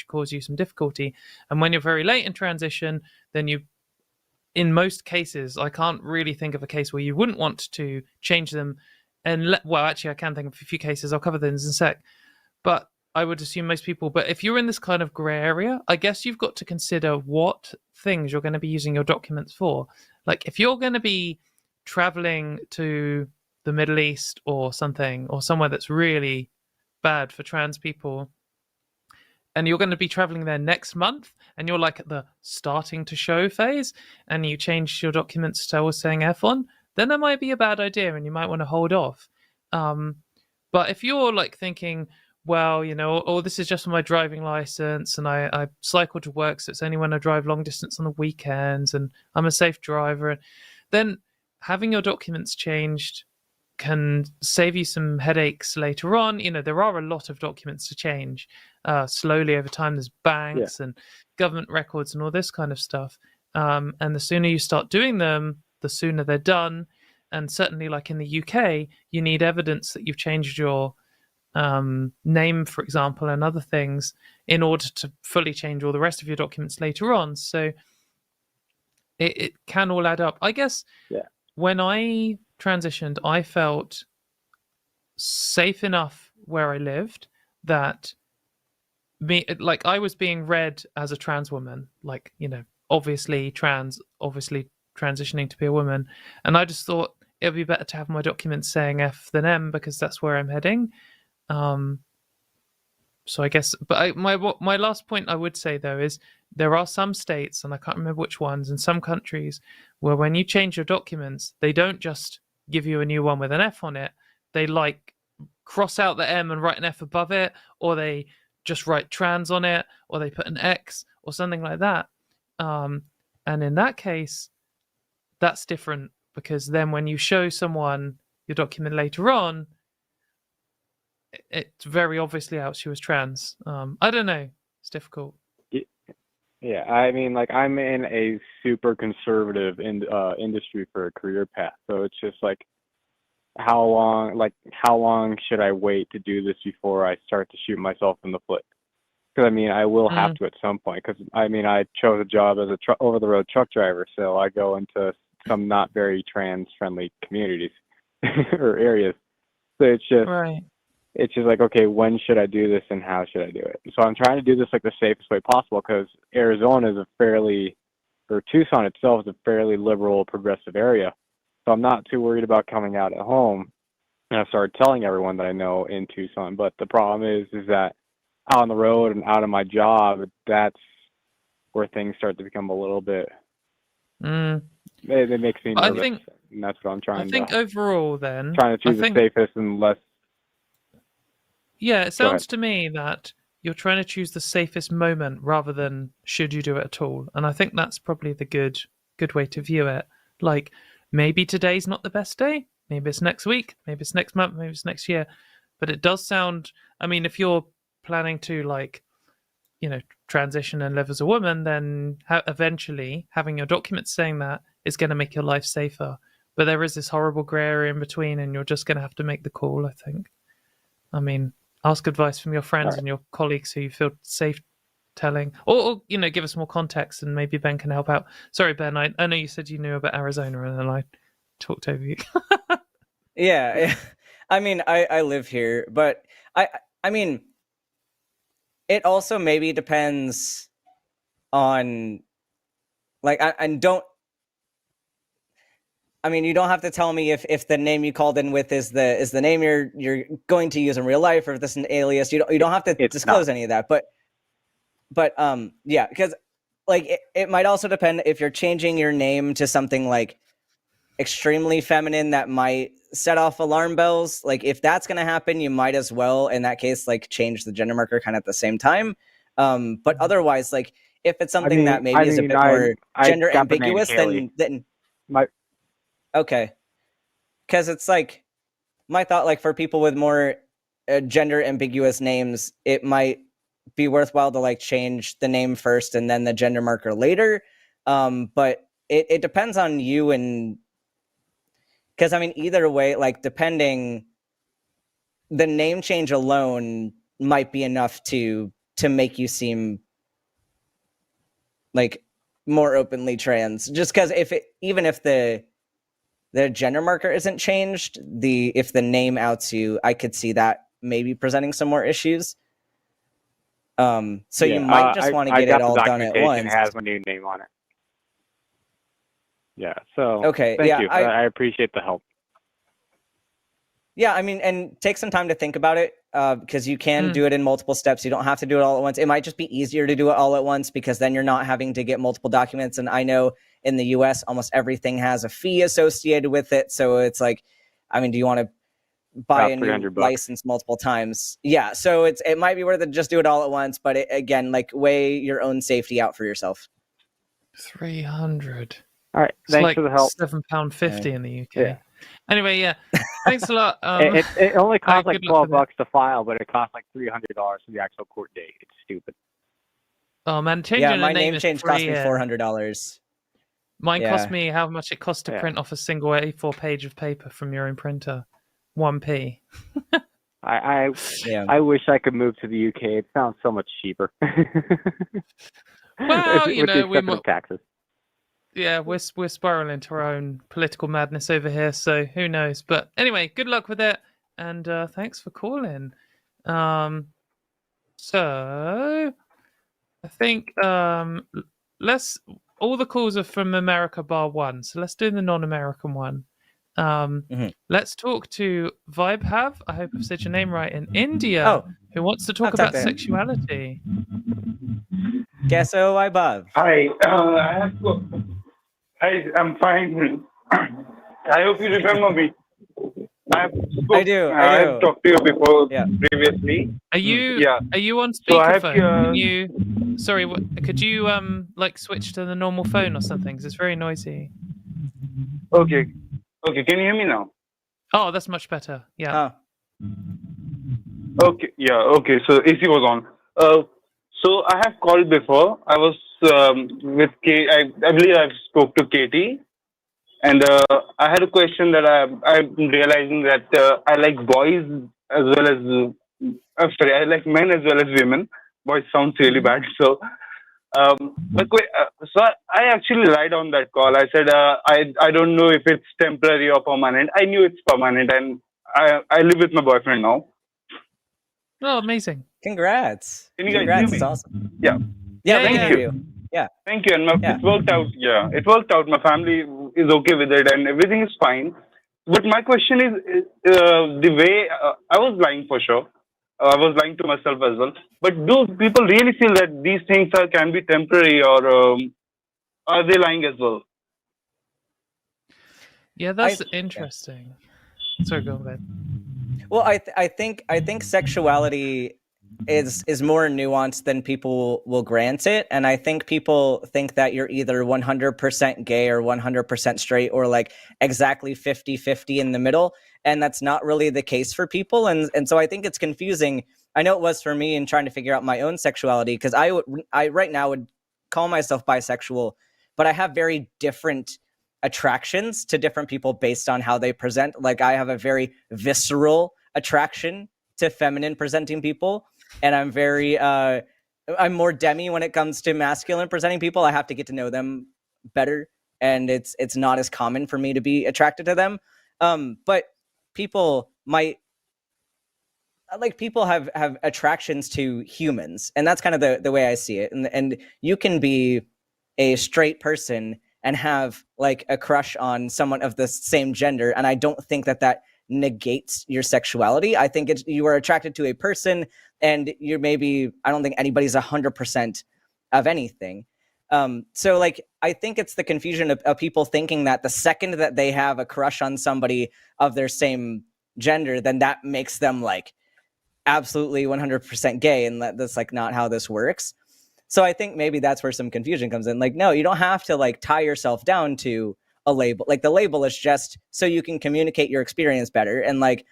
cause you some difficulty. And when you're very late in transition, then in most cases, I can't really think of a case where you wouldn't want to change them. And actually, I can think of a few cases. I'll cover those in a sec. But I would assume most people. But if you're in this kind of grey area, I guess you've got to consider what things you're going to be using your documents for. Like if you're going to be traveling to the Middle East or something, or somewhere that's really bad for trans people, and you're going to be traveling there next month, and you're like at the starting to show phase, and you change your documents to always saying F on, then that might be a bad idea, and you might want to hold off. But if you're like thinking, well, this is just for my driving license, and I cycle to work, so it's only when I drive long distance on the weekends, and I'm a safe driver, then having your documents changed can save you some headaches later on. There are a lot of documents to change slowly over time. There's banks and government records and all this kind of stuff. And the sooner you start doing them, the sooner they're done. And certainly, like in the UK, you need evidence that you've changed your name, for example, and other things in order to fully change all the rest of your documents later on. So it can all add up. I guess when I transitioned, I felt safe enough where I lived that I was being read as a trans woman, obviously trans, obviously transitioning to be a woman, and I just thought it would be better to have my documents saying F than M because that's where I'm heading. So I guess, but my last point I would say though is there are some states, and I can't remember which ones, in some countries where when you change your documents, they don't just give you a new one with an F on it. They cross out the M and write an F above it, or they just write trans on it, or they put an X or something like that. And in that case, that's different because then when you show someone your document later on, it's very obviously out she was trans. I don't know. It's difficult. Yeah, I mean, I'm in a super conservative industry for a career path, so it's just how long should I wait to do this before I start to shoot myself in the foot? Because I will have to at some point. Because I chose a job as a over-the-road truck driver, so I go into some not very trans-friendly communities or areas. So it's just It's just okay, when should I do this and how should I do it? So I'm trying to do this the safest way possible because Arizona is Tucson itself is a fairly liberal, progressive area. So I'm not too worried about coming out at home. And I've started telling everyone that I know in Tucson. But the problem is that out on the road and out of my job, that's where things start to become a little bit. It makes me nervous. And that's what I'm trying to. I think overall, then trying to choose the safest and less. Yeah, it sounds to me that you're trying to choose the safest moment rather than should you do it at all. And I think that's probably the good way to view it. Maybe today's not the best day. Maybe it's next week. Maybe it's next month. Maybe it's next year. But it does sound, if you're planning to transition and live as a woman, then eventually having your documents saying that is going to make your life safer. But there is this horrible grey area in between and you're just going to have to make the call, I think. ask advice from your friends and your colleagues who you feel safe telling, or give us more context, and maybe Ben can help out. Sorry, Ben, I know you said you knew about Arizona, and then I talked over you. Yeah, I mean, I live here, but I mean, it also maybe depends on, like, I mean, you don't have to tell me if the name you called in with is the name you're going to use in real life, or if this is an alias. You don't have to disclose any of that. But yeah, because like it might also depend if you're changing your name to something like extremely feminine that might set off alarm bells. Like if that's going to happen, you might as well in that case like change the gender marker kind of at the same time. But otherwise, like if it's something that maybe is a bit more gender ambiguous, then okay, because it's like my thought, like for people with more gender ambiguous names, it might be worthwhile to like change the name first and then the gender marker later. But it depends on you, and because I mean either way, like depending, the name change alone might be enough to make you seem like more openly trans. Just because even if the gender marker isn't changed, if the name outs you, I could see that maybe presenting some more issues. So you might just want to get it all done at once. It has my new name on it. Yeah. So okay. Thank yeah, you. I appreciate the help. Yeah, I mean, and take some time to think about it, because you can do it in multiple steps. You don't have to do it all at once. It might just be easier to do it all at once, because then you're not having to get multiple documents. And I know in the US, almost everything has a fee associated with it. So it's like, I mean, do you want to buy a new license multiple times? Yeah, so it might be worth it to just do it all at once. But again, like weigh your own safety out for yourself. 300. All right, It's thanks like for the help. £7.50 in the UK. Yeah. Anyway, yeah. Thanks a lot. It only costs like good luck with $12 to file, but it costs like $300 for the actual court date. It's stupid. Oh man, changing Yeah, my a name change free, cost me $400. Mine cost me how much it cost to print off a single A4 page of paper from your own printer. 1p. I wish I could move to the UK. It sounds so much cheaper. Well, with the we exception of taxes. Yeah, we're spiraling to our own political madness over here, so who knows? But anyway, good luck with it, and thanks for calling. So I think all the calls are from America bar one, so let's do the non-American one. Let's talk to Vibhav. I hope I've said your name right, in India, who wants to talk about sexuality. Guesso Vibhav. Hi, I'm fine. I hope you remember me. I do. I have talked to you before previously. Are you on speakerphone? Could you like switch to the normal phone or something? Because it's very noisy. Okay. Can you hear me now? Oh, that's much better. Yeah. Okay. Yeah. Okay. So AC was on. So I have called before. I was with Katy. I believe I spoke to Katy, and I had a question that I'm realizing that I like boys as well as I like men as well as women. Boys sounds really bad. So, so I actually lied on that call. I said I don't know if it's temporary or permanent. I knew it's permanent, and I live with my boyfriend now. Oh, amazing! Congrats! Can you guys Congrats! hear me? It's awesome. Yeah. Thank you. Yeah. Thank you. And it worked out. Yeah, it worked out. My family is okay with it, and everything is fine. But my question is the way I was lying for sure. I was lying to myself as well. But do people really feel that these things can be temporary, or are they lying as well? Yeah, that's interesting. Sorry, go ahead. Well, I think sexuality is more nuanced than people will grant it, and I think people think that you're either 100% gay or 100% straight, or like exactly 50-50 in the middle, and that's not really the case for people, and so I think it's confusing. I know it was for me in trying to figure out my own sexuality, because I right now would call myself bisexual, but I have very different attractions to different people based on how they present. Like I have a very visceral attraction to feminine presenting people, and I'm very I'm more demi when it comes to masculine presenting people. I have to get to know them better, and it's not as common for me to be attracted to them. But people might people have attractions to humans, and that's kind of the way I see it. And you can be a straight person and have like a crush on someone of the same gender, and I don't think that negates your sexuality. I think you are attracted to a person, and you're maybe, I don't think anybody's 100% of anything. So like, I think it's the confusion of people thinking that the second that they have a crush on somebody of their same gender, then that makes them like absolutely 100% gay, and that's like not how this works. So I think maybe that's where some confusion comes in. Like, no, you don't have to like tie yourself down to a label. Like, the label is just so you can communicate your experience better. And like,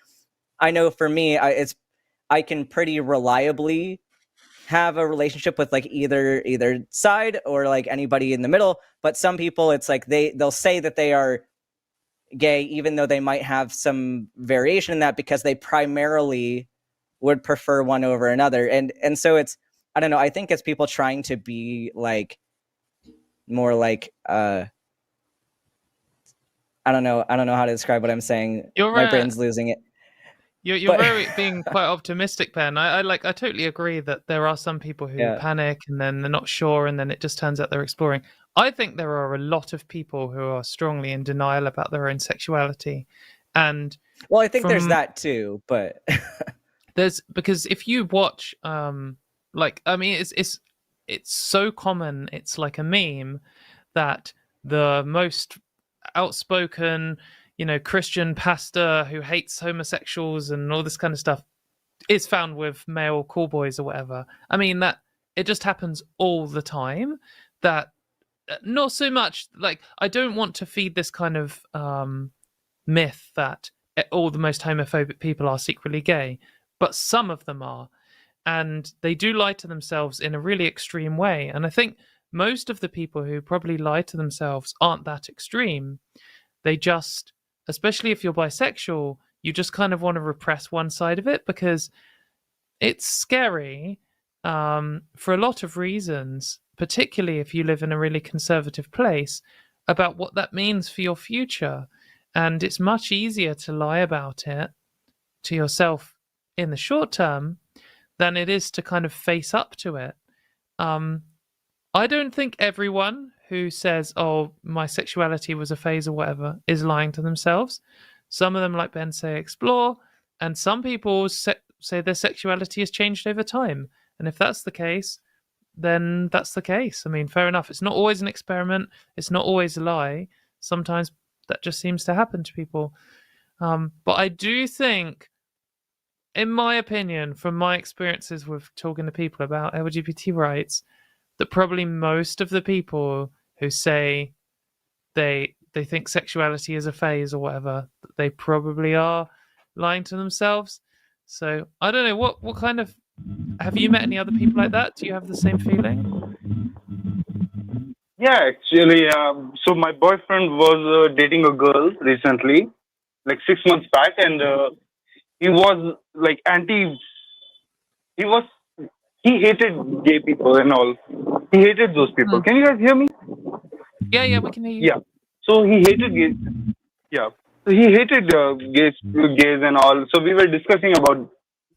I know for me, I can pretty reliably have a relationship with like either side or like anybody in the middle. But some people, it's like they'll say that they are gay even though they might have some variation in that because they primarily would prefer one over another. And so it's, I don't know, I think it's people trying to be like more like I don't know how to describe what I'm saying. My brain's losing it. You're very being quite optimistic, Ben. I totally agree that there are some people who panic and then they're not sure, and then it just turns out they're exploring. I think there are a lot of people who are strongly in denial about their own sexuality, and well, I think there's that too, but because if you watch, it's so common, it's like a meme that the most outspoken, Christian pastor who hates homosexuals and all this kind of stuff is found with male call boys or whatever. I mean, that it just happens all the time. That not so much like, I don't want to feed this kind of myth that all the most homophobic people are secretly gay, but some of them are, and they do lie to themselves in a really extreme way. And I think most of the people who probably lie to themselves aren't that extreme. They just, especially if you're bisexual, you just kind of want to repress one side of it because it's scary for a lot of reasons, particularly if you live in a really conservative place, about what that means for your future. And it's much easier to lie about it to yourself in the short term than it is to kind of face up to it. I don't think everyone who says, oh, my sexuality was a phase or whatever, is lying to themselves. Some of them, like Ben, say explore, and some people say their sexuality has changed over time. And if that's the case, then that's the case. I mean, fair enough. It's not always an experiment. It's not always a lie. Sometimes that just seems to happen to people. But I do think, in my opinion, from my experiences with talking to people about LGBT rights, that probably most of the people who say they think sexuality is a phase or whatever, they probably are lying to themselves. So I don't know, what kind of, have you met any other people like that? Do you have the same feeling? Yeah, actually, so my boyfriend was dating a girl recently, like 6 months back, and he was like he hated gay people and all. He hated those people. Can you guys hear me? Yeah, we can hear you. Yeah. So he hated gays. Yeah. So he hated gays and all. So we were discussing about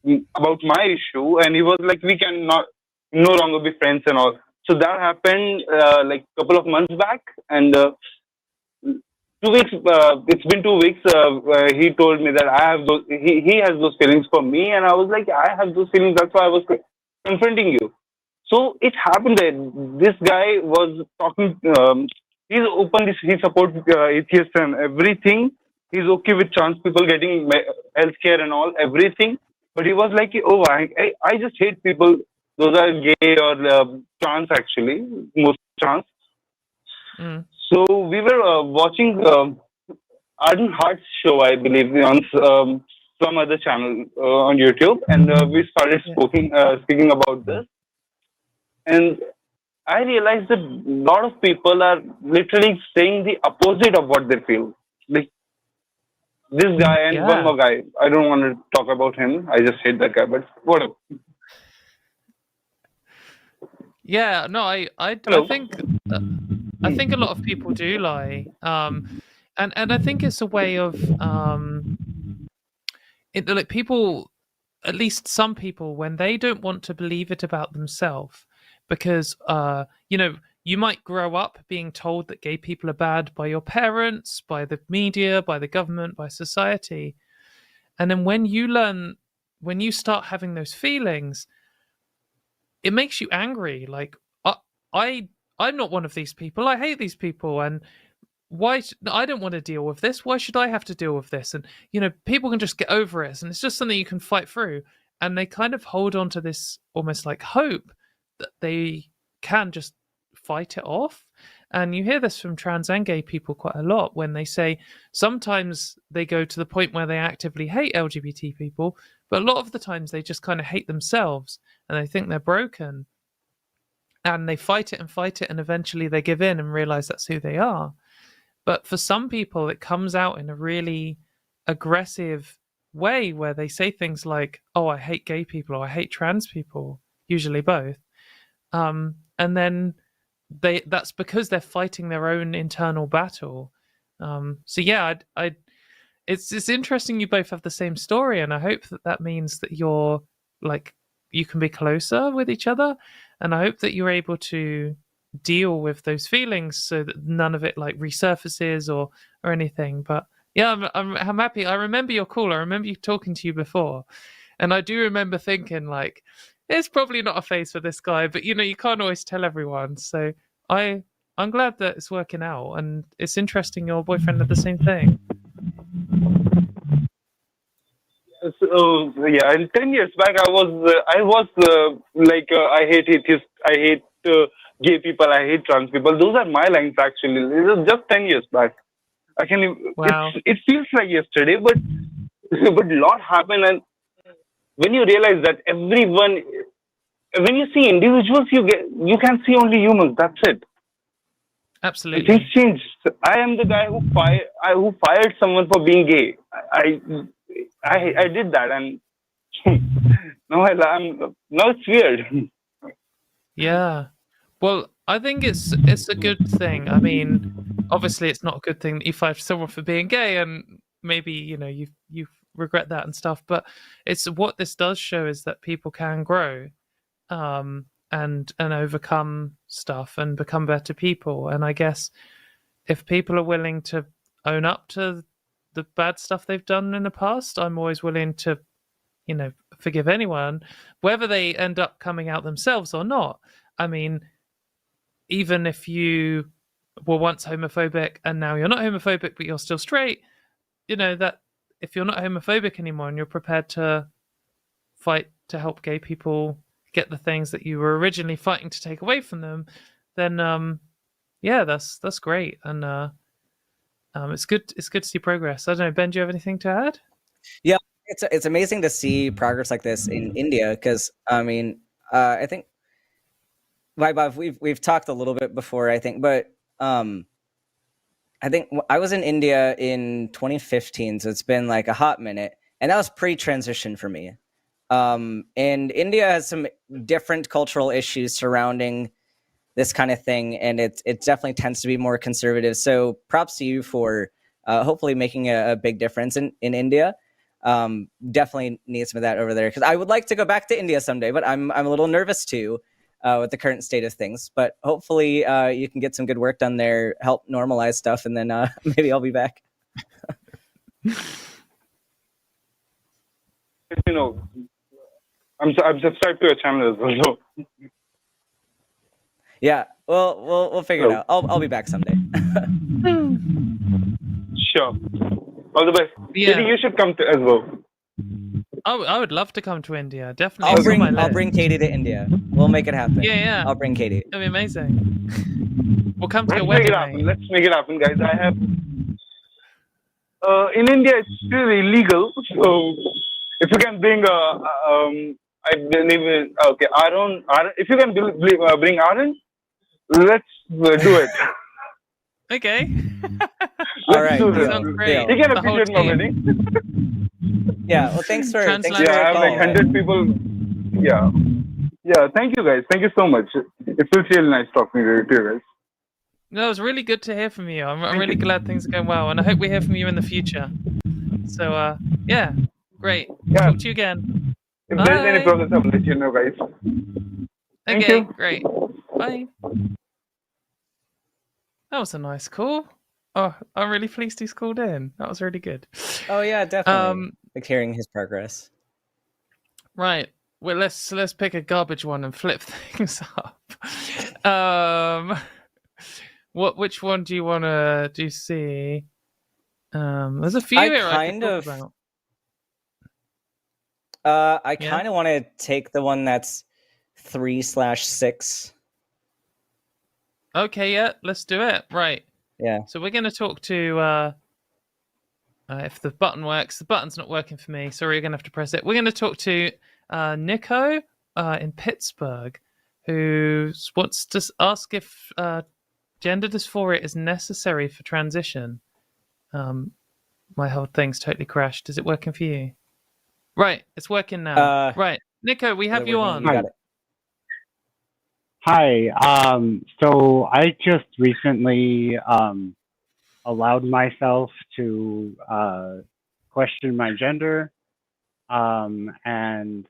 my issue, and he was like, we can no longer be friends and all. So that happened like a couple of months back, and 2 weeks. It's been 2 weeks. He told me that I have those. He has those feelings for me, and I was like, I have those feelings. That's why I was confronting you. So it happened that this guy was talking. He's open. He supports atheists and everything. He's okay with trans people getting healthcare and all, everything. But he was like, oh, I just hate people. Those are gay or trans, actually, most trans. So we were watching Aron Ra's show, I believe, on some other channel on YouTube, and we started speaking about this. And I realized that a lot of people are literally saying the opposite of what they feel. Like This guy and Yeah. one more guy. I don't want to talk about him. I just hate that guy, but whatever. Yeah, no, I Hello. think I think a lot of people do lie, and I think it's a way of like people, at least some people, when they don't want to believe it about themselves, because you might grow up being told that gay people are bad by your parents, by the media, by the government, by society, and then when you start having those feelings, it makes you angry. Like I'm not one of these people. I hate these people, and I don't want to deal with this. Why should I have to deal with this? And people can just get over it, and it's just something you can fight through. And they kind of hold on to this almost like hope that they can just fight it off. And you hear this from trans and gay people quite a lot when they say sometimes they go to the point where they actively hate LGBT people, but a lot of the times they just kind of hate themselves and they think they're broken. And they fight it, and eventually they give in and realize that's who they are. But for some people, it comes out in a really aggressive way where they say things like, "Oh, I hate gay people," or "I hate trans people," usually both. And then that's because they're fighting their own internal battle. So yeah, it's interesting you both have the same story, and I hope that means that you're like you can be closer with each other, and I hope that you're able to deal with those feelings so that none of it like resurfaces or anything. But yeah, I'm happy. I remember your call. I remember you talking to you before, and I do remember thinking like it's probably not a phase for this guy, but you can't always tell everyone. So I'm glad that it's working out, and it's interesting your boyfriend had the same thing. So yeah, and 10 years back, I was like I hate atheists, I hate gay people, I hate trans people. Those are my lines actually. It was just 10 years back. Wow. It feels like yesterday, but a lot happened, and when you realize that when you see individuals, you can see only humans. That's it. Absolutely. Things changed. I am the guy who fired someone for being gay. I did that, and now it's weird. Yeah. Well, I think it's a good thing. I mean, obviously, it's not a good thing that you fired someone for being gay, and maybe you regret that and stuff. But it's what this does show is that people can grow, and overcome stuff and become better people. And I guess if people are willing to own up to the bad stuff they've done in the past, I'm always willing to, forgive anyone, whether they end up coming out themselves or not. I mean, even if you were once homophobic and now you're not homophobic, but you're still straight, that if you're not homophobic anymore and you're prepared to fight to help gay people get the things that you were originally fighting to take away from them, then yeah, that's great. And it's good to see progress. I don't know, Ben, do you have anything to add? Yeah, it's amazing to see progress like this in India, because I mean, I think Vaibhav, we've talked a little bit before, I think, but I think I was in India in 2015, so it's been like a hot minute, and that was pre-transition for me. And India has some different cultural issues surrounding this kind of thing, and it definitely tends to be more conservative. So props to you for hopefully making a big difference in India. Definitely need some of that over there, because I would like to go back to India someday, but I'm a little nervous too with the current state of things. But hopefully you can get some good work done there, help normalize stuff, and then maybe I'll be back. I'm subscribed to your channel as well. So. Yeah, well, we'll figure it out. I'll be back someday. Sure. All the best. Yeah. Katy, you should come to as well. I would love to come to India. Definitely. I'll bring Katy to India. We'll make it happen. Yeah. I'll bring Katy. It'll be amazing. We'll come to your Let's wedding. Let's make it happen, guys. I have in India it's still illegal, so if you can bring I believe okay, Aron. If you can bring Aron, let's do it. Okay. All right, do That this. sounds deal. great. He can The whole officiate my team. wedding. Yeah, well, thanks for Translate. Yeah, I have your like call. 100 people. Yeah. Yeah, thank you guys. Thank you so much. It feels really nice talking to you guys. No, it was really good to hear from you. I'm Thank really you. glad things are going well, and I hope we hear from you in the future. So, yeah, great. Yeah. Talk to you again. If there's any Bye. progress, I'll let you know, guys. Thank Okay, you. great. Bye. That was a nice call. Oh, I'm really pleased he's called in. That was really good. Oh yeah, definitely. Um, Like hearing his progress. right. Well, let's pick a garbage one and flip things up. Which one do you want to do? See, there's a few I here I kind could of- talk about. I Yeah? kind of want to take the one that's 3/6. Okay, yeah, let's do it. Right. Yeah. So we're going to talk to. If the button works, the button's not working for me. Sorry, you're going to have to press it. We're going to talk to Nico in Pittsburgh, who wants to ask if gender dysphoria is necessary for transition. My whole thing's totally crashed. Is it working for you? Right, it's working now. Right, Nico, we have you on. You got it. Hi. So I just recently allowed myself to question my gender, and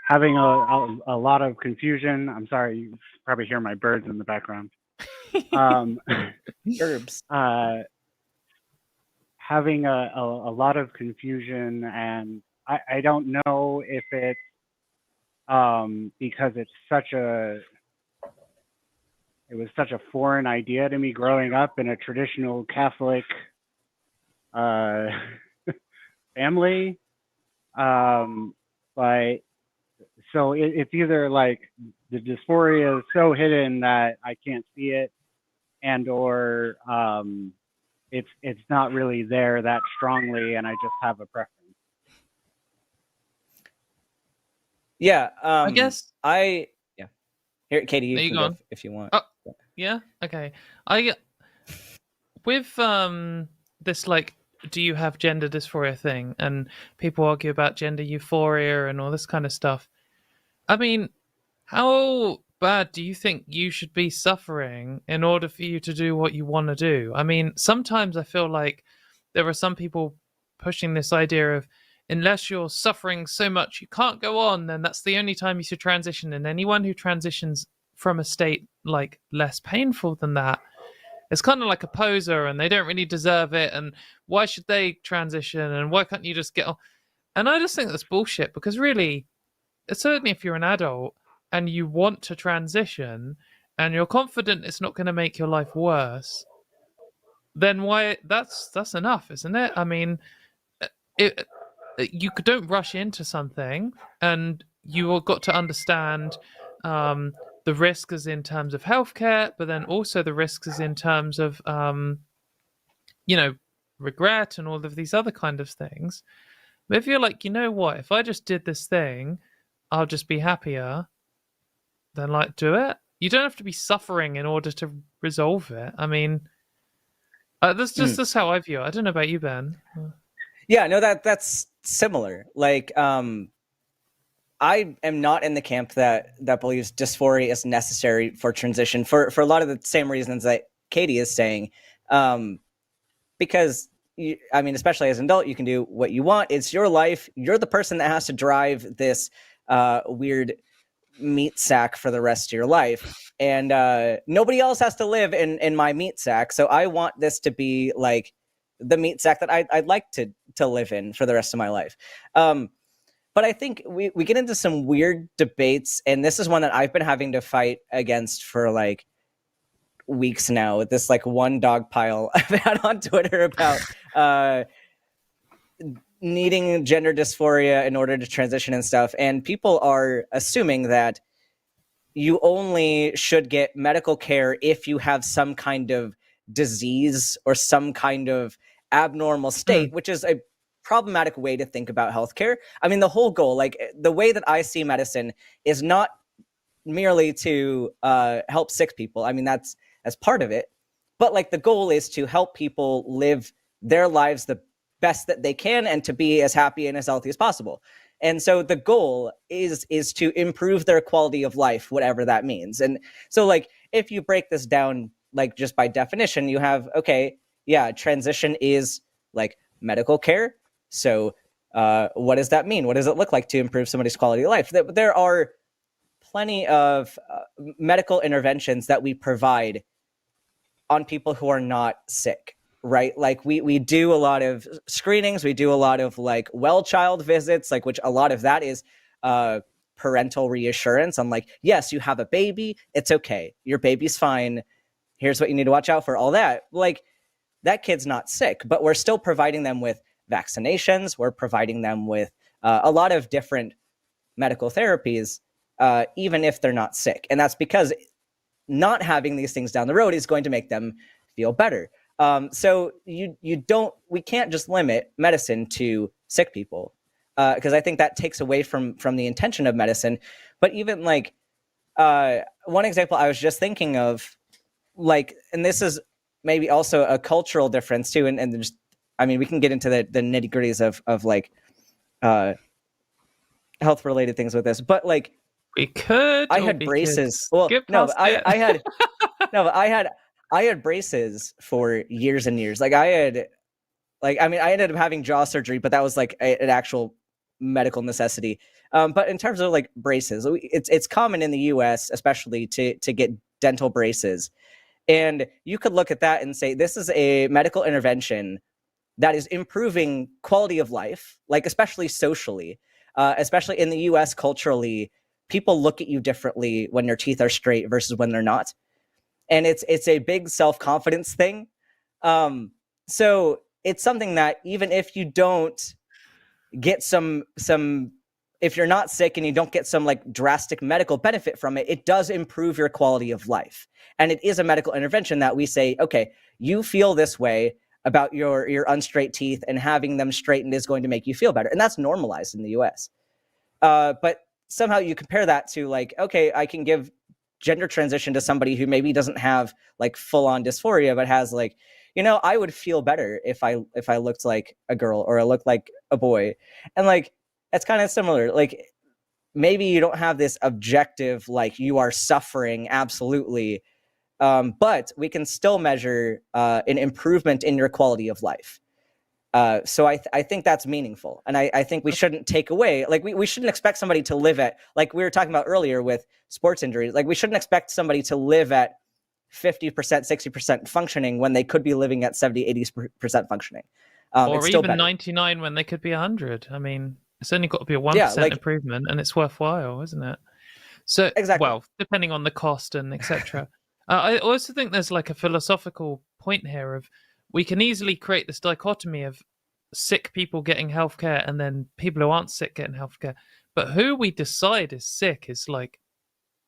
having a lot of confusion. I'm sorry, you probably hear my birds in the background. Herbs. Having a lot of confusion, and I don't know if it's because it was such a foreign idea to me growing up in a traditional Catholic family. But so it's either like the dysphoria is so hidden that I can't see it, and or it's not really there that strongly, and I just have a preference. Yeah. I guess. Yeah. Here, Katie, you There you can go. go if you want. Oh. Yeah. Okay. With this, like, do you have gender dysphoria thing, and people argue about gender euphoria and all this kind of stuff. I mean, how bad do you think you should be suffering in order for you to do what you want to do? I mean, sometimes I feel like there are some people pushing this idea of, unless you're suffering so much you can't go on, then that's the only time you should transition. And anyone who transitions from a state like less painful than that, it's kind of like a poser, and they don't really deserve it. And why should they transition? And why can't you just get on? And I just think that's bullshit, because really, certainly if you're an adult and you want to transition and you're confident it's not going to make your life worse, then why? That's enough, isn't it? I mean, you don't rush into something, and you've got to understand the risk is in terms of healthcare, but then also the risks is in terms of regret and all of these other kind of things. But if you're like, you know what, if I just did this thing, I'll just be happier, then like do it. You don't have to be suffering in order to resolve it. I mean, that's how I view it. I don't know about you, Ben. Yeah, no, that's similar. Like, I am not in the camp that believes dysphoria is necessary for transition for a lot of the same reasons that Katie is saying. Because, especially as an adult, you can do what you want. It's your life. You're the person that has to drive this weird meat sack for the rest of your life. And nobody else has to live in my meat sack. So I want this to be like the meat sack that I'd like to live in for the rest of my life. But I think we get into some weird debates, and this is one that I've been having to fight against for like weeks now, with this like one dog pile I've had on Twitter about needing gender dysphoria in order to transition and stuff. And people are assuming that you only should get medical care if you have some kind of disease or some kind of abnormal state, which is a problematic way to think about healthcare. I mean, the whole goal, like the way that I see medicine, is not merely to help sick people. I mean, that's part of it. but like the goal is to help people live their lives the best that they can and to be as happy and as healthy as possible. And so the goal is to improve their quality of life, whatever that means. And so like if you break this down, like just by definition, you have, okay, yeah, transition is like medical care. So what does that mean? What does it look like to improve somebody's quality of life? There are plenty of medical interventions that we provide on people who are not sick, right? Like we do a lot of screenings, we do a lot of like well child visits, like which a lot of that is parental reassurance on like, yes, you have a baby, it's okay, your baby's fine, here's what you need to watch out for, all that. Like that kid's not sick, but we're still providing them with vaccinations, we're providing them with a lot of different medical therapies, even if they're not sick. And that's because not having these things down the road is going to make them feel better. So we can't just limit medicine to sick people, because I think that takes away from the intention of medicine. But even like one example I was just thinking of, like, and this is maybe also a cultural difference too, and just, I mean, we can get into the nitty gritties of like health related things with this, but like we could. I had braces. Well, no, but I had no, but I had braces for years and years. Like I ended up having jaw surgery, but that was like an actual medical necessity. But in terms of like braces, it's common in the U.S. especially to get dental braces, and you could look at that and say this is a medical intervention that is improving quality of life, like especially socially, especially in the U.S. culturally. People look at you differently when your teeth are straight versus when they're not. And it's a big self-confidence thing. So it's something that even if you don't get some, if you're not sick and you don't get some like drastic medical benefit from it, it does improve your quality of life. And it is a medical intervention that we say, okay, you feel this way about your unstraight teeth, and having them straightened is going to make you feel better. And that's normalized in the US. But somehow you compare that to like, okay, I can give gender transition to somebody who maybe doesn't have like full on dysphoria, but has like, I would feel better if I looked like a girl or I looked like a boy. And like, that's kind of similar. Like maybe you don't have this objective, like you are suffering absolutely. But we can still measure an improvement in your quality of life. So I think that's meaningful. And I think we shouldn't take away, like we shouldn't expect somebody to live at, like we were talking about earlier with sports injuries, like we shouldn't expect somebody to live at 50%, 60% functioning when they could be living at 70, 80% functioning. Or even 99 when they could be 100. I mean, it's only got to be a 1% improvement, and it's worthwhile, isn't it? So, exactly. Well, depending on the cost and etc. I also think there's like a philosophical point here of, we can easily create this dichotomy of sick people getting healthcare and then people who aren't sick getting healthcare. But who we decide is sick is like,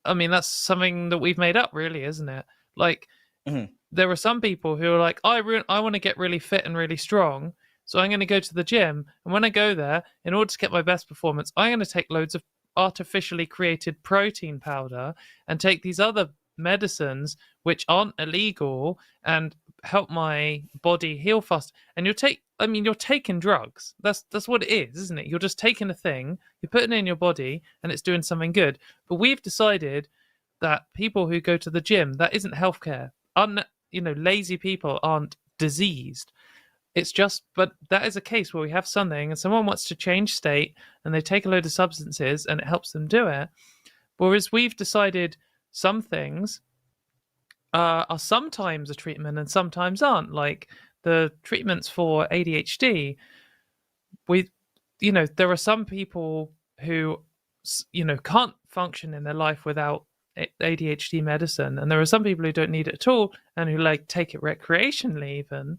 I mean, that's something that we've made up, really, isn't it? Like, there are some people who are like, I want to get really fit and really strong, so I'm going to go to the gym. And when I go there, in order to get my best performance, I'm going to take loads of artificially created protein powder and take these other medicines which aren't illegal and help my body heal fast. And you're taking drugs. That's what it is, isn't it? You're just taking a thing, you're putting it in your body, and it's doing something good. But we've decided that people who go to the gym, that isn't healthcare. Lazy people aren't diseased. It's just, but that is a case where we have something and someone wants to change state and they take a load of substances and it helps them do it. Whereas we've decided some things are sometimes a treatment and sometimes aren't. Like the treatments for ADHD, there are some people who, can't function in their life without ADHD medicine, and there are some people who don't need it at all and who like take it recreationally even.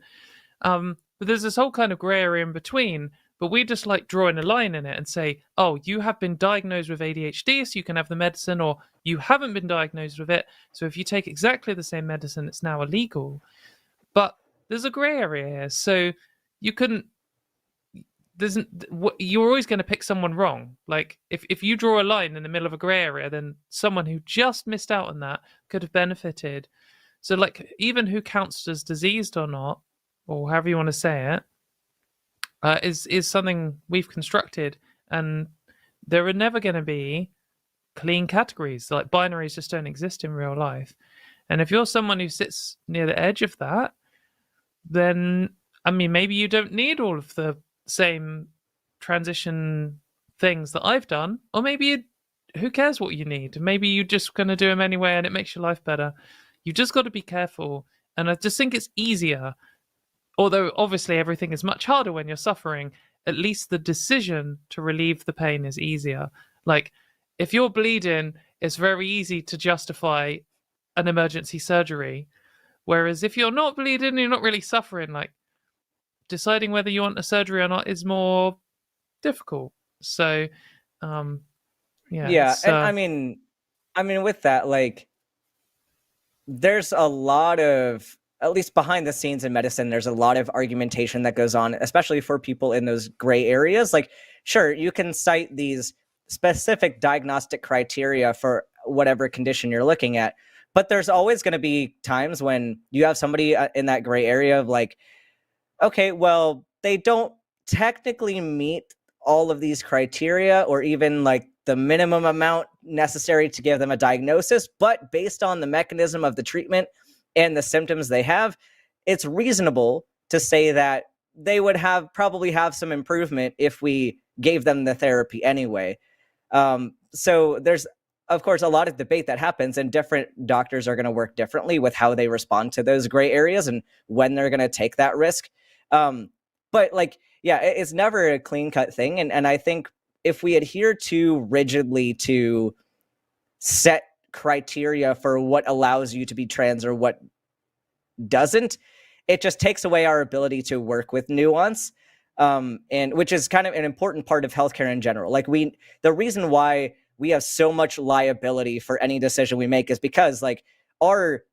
But there's this whole kind of grey area in between. But we just like drawing a line in it and say, oh, you have been diagnosed with ADHD, so you can have the medicine, or you haven't been diagnosed with it. So if you take exactly the same medicine, it's now illegal. But there's a grey area here. So you're always going to pick someone wrong. Like if you draw a line in the middle of a grey area, then someone who just missed out on that could have benefited. So like even who counts as diseased or not, or however you want to say it, is something we've constructed, and there are never going to be clean categories. Like binaries just don't exist in real life. And if you're someone who sits near the edge of that, then I mean maybe you don't need all of the same transition things that I've done, or maybe who cares what you need? Maybe you're just going to do them anyway and it makes your life better. You just got to be careful. And I just think it's easier, although obviously everything is much harder when you're suffering, at least the decision to relieve the pain is easier. Like if you're bleeding, it's very easy to justify an emergency surgery. Whereas if you're not bleeding, you're not really suffering, like deciding whether you want a surgery or not is more difficult. So, Yeah, and I mean with that, like there's a lot of, at least behind the scenes in medicine, there's a lot of argumentation that goes on, especially for people in those gray areas. Like, sure, you can cite these specific diagnostic criteria for whatever condition you're looking at, but there's always going to be times when you have somebody in that gray area of like, okay, well, they don't technically meet all of these criteria or even like the minimum amount necessary to give them a diagnosis, but based on the mechanism of the treatment and the symptoms they have, it's reasonable to say that they would probably have some improvement if we gave them the therapy anyway. So there's, of course, a lot of debate that happens, and different doctors are going to work differently with how they respond to those gray areas and when they're going to take that risk. But like, yeah, it's never a clean cut thing. And I think if we adhere too rigidly to set criteria for what allows you to be trans or what doesn't, it just takes away our ability to work with nuance, and which is kind of an important part of healthcare in general. Like the reason why we have so much liability for any decision we make is because like our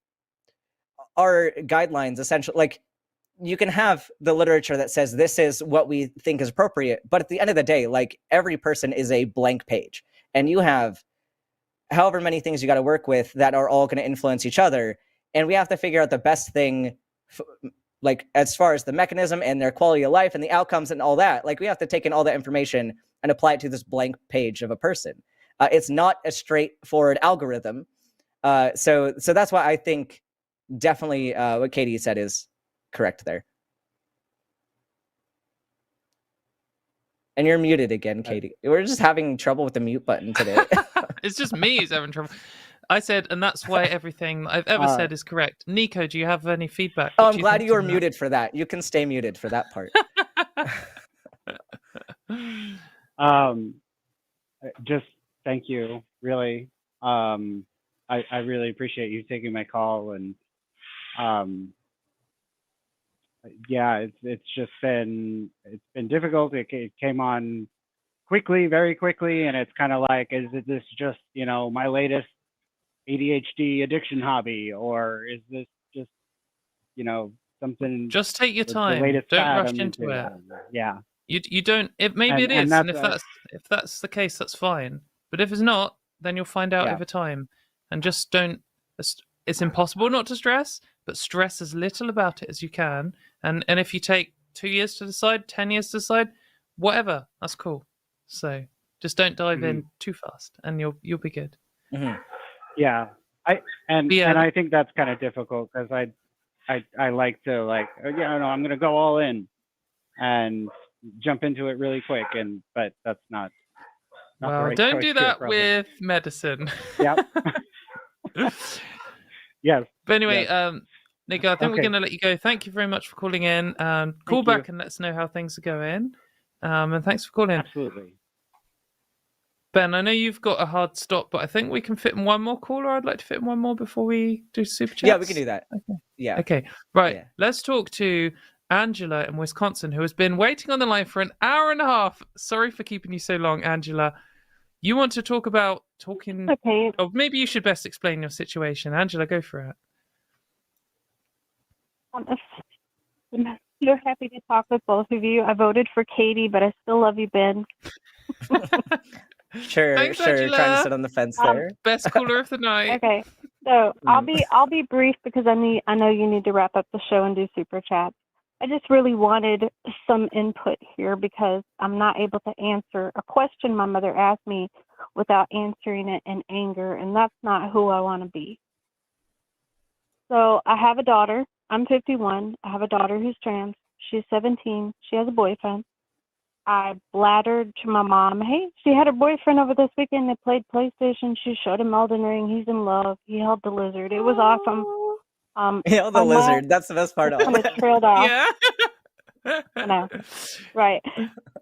guidelines essentially, like you can have the literature that says this is what we think is appropriate, but at the end of the day, like every person is a blank page, and you have however many things you got to work with that are all going to influence each other. And we have to figure out the best thing, like as far as the mechanism and their quality of life and the outcomes and all that. Like we have to take in all that information and apply it to this blank page of a person. It's not a straightforward algorithm. So that's why I think definitely what Katy said is correct there. And you're muted again, Katy. We're just having trouble with the mute button today. It's just me who's having trouble. I said, and that's why everything I've ever said is correct. Nico, do you have any feedback? Oh, I'm glad you were muted for that. You can stay muted for that part. Just thank you, really. I really appreciate you taking my call, and yeah, it's been difficult. It came on quickly, very quickly, and it's kind of like, is this just my latest ADHD addiction hobby, or is this just something? Just take your time. Don't rush into it. Yeah. You don't. Maybe it is, and if that's the case, that's fine. But if it's not, then you'll find out over time. And just don't. It's impossible not to stress, but stress as little about it as you can. And if you take 2 years to decide, 10 years to decide, whatever, that's cool. So just don't dive in too fast, and you'll be good. Mm-hmm. Yeah, and I think that's kind of difficult because I like to I'm gonna go all in and jump into it really quick, but that's not the well, right don't choice do here, that probably. with medicine. Yep. Yes. But anyway, yes. Nico, I think we're going to let you go. Thank you very much for calling in. Call back and let us know how things are going. And thanks for calling. Absolutely. Ben, I know you've got a hard stop, but I think we can fit in one more caller. I'd like to fit in one more before we do Superchats. Yeah, we can do that. Okay. Yeah. Okay. Right. Yeah. Let's talk to Angela in Wisconsin, who has been waiting on the line for an hour and a half. Sorry for keeping you so long, Angela. You want to talk about talking? Okay. Oh, maybe you should best explain your situation. Angela, go for it. I'm so happy to talk with both of you. I voted for Katy, but I still love you, Ben. Sure. Thanks, Angela. Angela. Trying to sit on the fence there. Best caller of the night. Okay. So I'll be brief because I know you need to wrap up the show and do super chat. I just really wanted some input here because I'm not able to answer a question my mother asked me without answering it in anger, and that's not who I want to be. So I have a daughter. I'm 51. I have a daughter who's trans. She's 17. She has a boyfriend. I blattered to my mom, hey, she had her boyfriend over this weekend. They played PlayStation. She showed him Elden Ring. He's in love. He held the lizard. It was awesome. Yeah, the lizard. That's the best part of kind it. of trailed off. Yeah. I know. Right.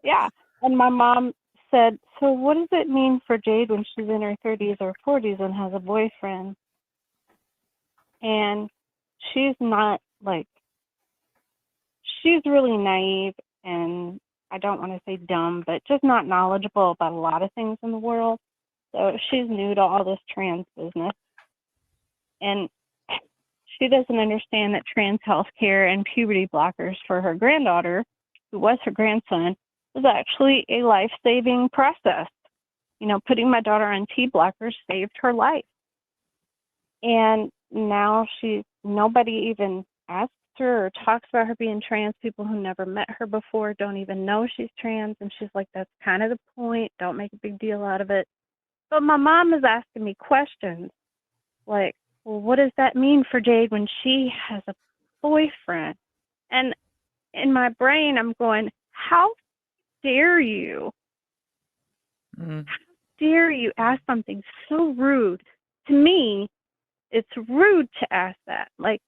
Yeah. And my mom said, so what does it mean for Jade when she's in her 30s or 40s and has a boyfriend? And she's not like, she's really naive and I don't want to say dumb, but just not knowledgeable about a lot of things in the world. So she's new to all this trans business. And she doesn't understand that trans health care and puberty blockers for her granddaughter, who was her grandson, was actually a life-saving process. You know, putting my daughter on T blockers saved her life. And now nobody even asks her or talks about her being trans. People who never met her before don't even know she's trans. And she's like, that's kind of the point. Don't make a big deal out of it. But my mom is asking me questions like, well, what does that mean for Jade when she has a boyfriend? And in my brain, I'm going, how dare you? How dare you ask something so rude? To me, it's rude to ask that. Like,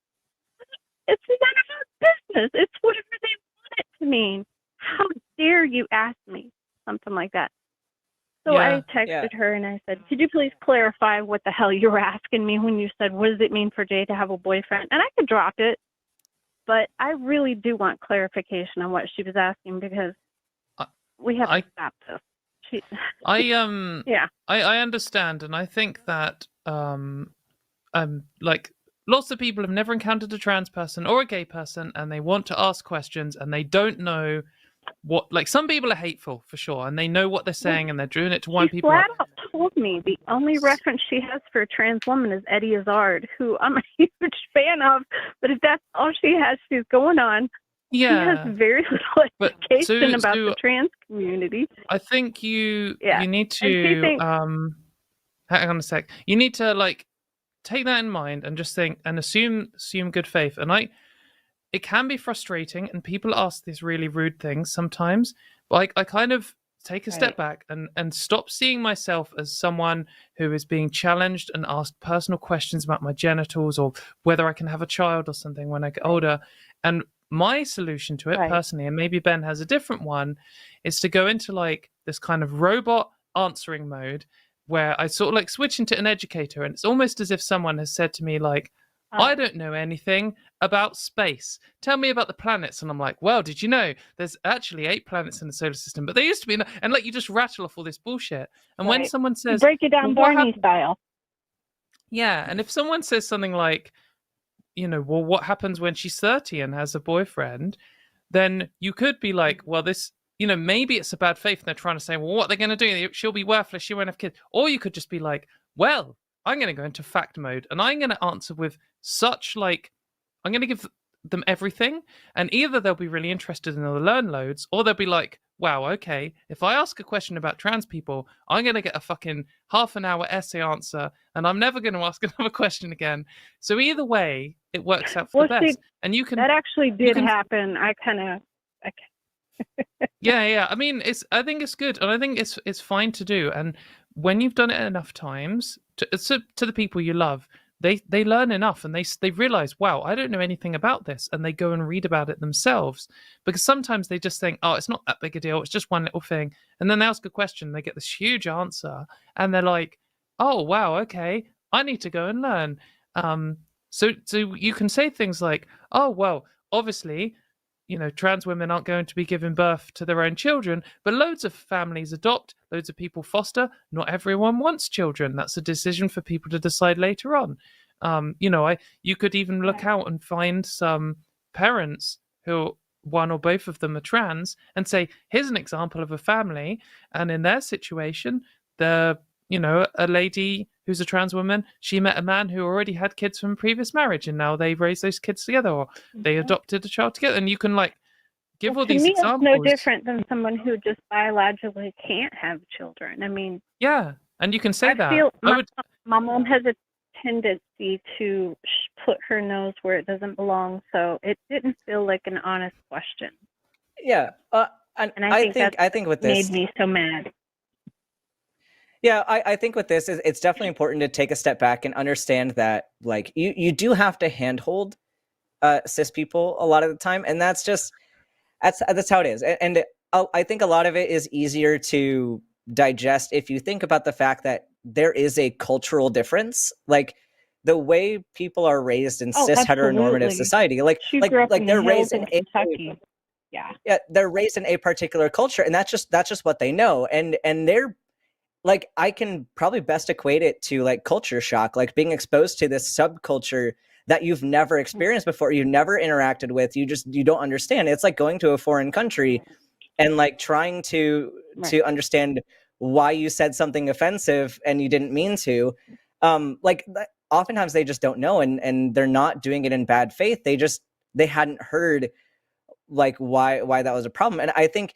it's none of our business. It's whatever they want it to mean. How dare you ask me? Something like that. So I texted her and I said, could you please clarify what the hell you were asking me when you said, what does it mean for Jay to have a boyfriend? And I could drop it, but I really do want clarification on what she was asking because we have to stop this. I understand, and I think that like lots of people have never encountered a trans person or a gay person, and they want to ask questions, and they don't know what. Like some people are hateful for sure, and they know what they're saying, and they're doing it to wind people up. She flat out told me the only reference she has for a trans woman is Eddie Izzard, who I'm a huge fan of. But if that's all she has, she's going on. She has very little education about the trans community. I think you need to hang on a sec. You need to like take that in mind and just think and assume good faith. And it can be frustrating, and people ask these really rude things sometimes. But I kind of take a step back and stop seeing myself as someone who is being challenged and asked personal questions about my genitals or whether I can have a child or something when I get older. And my solution to it personally, and maybe Ben has a different one, is to go into like this kind of robot answering mode where I sort of like switch into an educator, and it's almost as if someone has said to me like, I don't know anything about space. Tell me about the planets. And I'm like, well, did you know there's actually 8 planets in the solar system, but there used to be, and like you just rattle off all this bullshit. And when someone says, break it down Barney style. Yeah. And if someone says something like, you know, well, what happens when she's 30 and has a boyfriend? Then you could be like, well, this, you know, maybe it's a bad faith. And they're trying to say, well, what are they going to do? She'll be worthless. She won't have kids. Or you could just be like, well, I'm going to go into fact mode and I'm going to answer with such like, I'm going to give them everything. And either they'll be really interested and they'll learn loads, or they'll be like, wow, okay, if I ask a question about trans people, I'm going to get a fucking half an hour essay answer and I'm never going to ask another question again. So either way, it works out for the best. And you can. That actually did happen. I kind of. Yeah. I mean, I think it's good, and I think it's fine to do. And when you've done it enough times to the people you love, they learn enough, and they realize, wow, I don't know anything about this, and they go and read about it themselves. Because sometimes they just think, oh, it's not that big a deal, it's just one little thing, and then they ask a question, they get this huge answer, and they're like, oh wow, okay, I need to go and learn. So you can say things like, oh well, obviously, you know, trans women aren't going to be giving birth to their own children, but loads of families adopt, loads of people foster. Not everyone wants children. That's a decision for people to decide later on. You know, you could even look out and find some parents who one or both of them are trans and say, here's an example of a family, and in their situation, a lady who's a trans woman, she met a man who already had kids from a previous marriage, and now they've raised those kids together, or they adopted a child together, and you can give all to these me, examples. it's no different than someone who just biologically can't have children. I mean, Yeah, and you can say I that. feel I would. my mom has a tendency to put her nose where it doesn't belong, so it didn't feel like an honest question. Yeah, and I think with this made me so mad. Yeah, I think with this, it's definitely important to take a step back and understand that, like, you do have to handhold cis people a lot of the time, and that's how it is. And I think a lot of it is easier to digest if you think about the fact that there is a cultural difference, like the way people are raised in cis heteronormative society, She grew up in they're the raised hills in in Kentucky. yeah, they're raised in a particular culture, and that's just what they know, and they're like, I can probably best equate it to like culture shock, like being exposed to this subculture that you've never experienced before, you've never interacted with, you don't understand. It's like going to a foreign country and like trying to understand why you said something offensive and you didn't mean to. Oftentimes they just don't know, and they're not doing it in bad faith. They hadn't heard like why that was a problem. And I think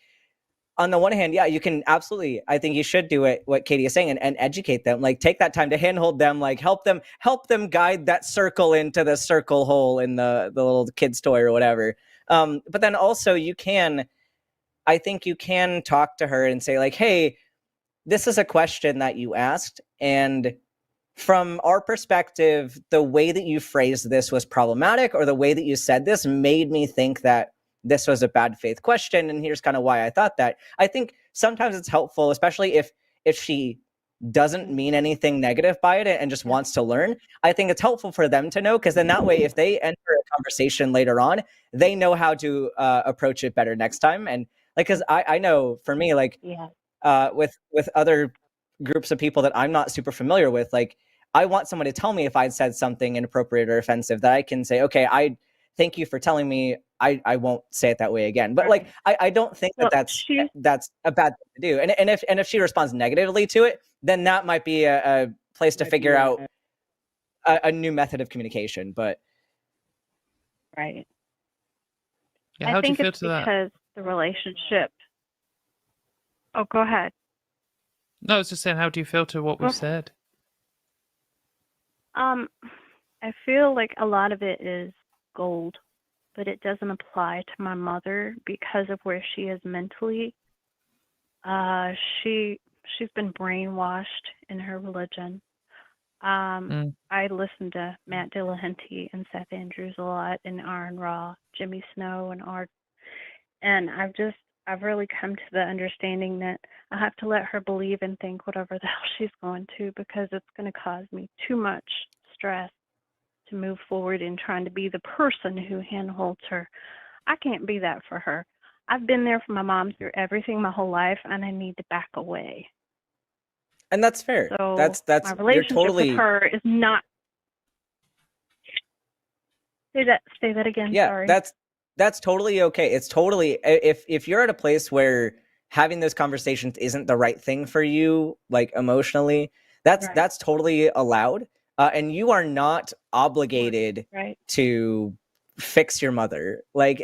on the one hand, yeah, you can absolutely, I think you should do it, what Katy is saying, and educate them, like take that time to handhold them, like help them guide that circle into the circle hole in the little kid's toy or whatever. But then also I think you can talk to her and say like, hey, this is a question that you asked, and from our perspective, the way that you phrased this was problematic, or the way that you said this made me think that this was a bad faith question, and here's kind of why I thought that. I think sometimes it's helpful, especially if she doesn't mean anything negative by it and just wants to learn. I think it's helpful for them to know, because then that way, if they enter a conversation later on, they know how to approach it better next time. And like, because I know for me, like with other groups of people that I'm not super familiar with, like I want someone to tell me if I'd said something inappropriate or offensive, that I can say, okay, I thank you for telling me. I won't say it that way again. But like, I don't think that's a bad thing to do. And if she responds negatively to it, then that might be a place to figure out a new method of communication. But right. Yeah, how do you feel to that? Because the relationship. Oh, go ahead. No, I was just saying, how do you feel to what we've said? I feel like a lot of it is gold, but it doesn't apply to my mother because of where she is mentally. She's been brainwashed in her religion. I listen to Matt Dillahunty and Seth Andrews a lot, and Aron Ra, Jimmy Snow, and Art. And I've really come to the understanding that I have to let her believe and think whatever the hell she's going to, because it's going to cause me too much stress to move forward in trying to be the person who handholds her. I can't be that for her. I've been there for my mom through everything my whole life, and I need to back away. And that's fair. So that's my relationship with her is not. Say that again. Yeah, sorry. That's totally okay. It's totally, if you're at a place where having those conversations isn't the right thing for you, like emotionally, that's totally allowed. And you are not obligated to fix your mother. Like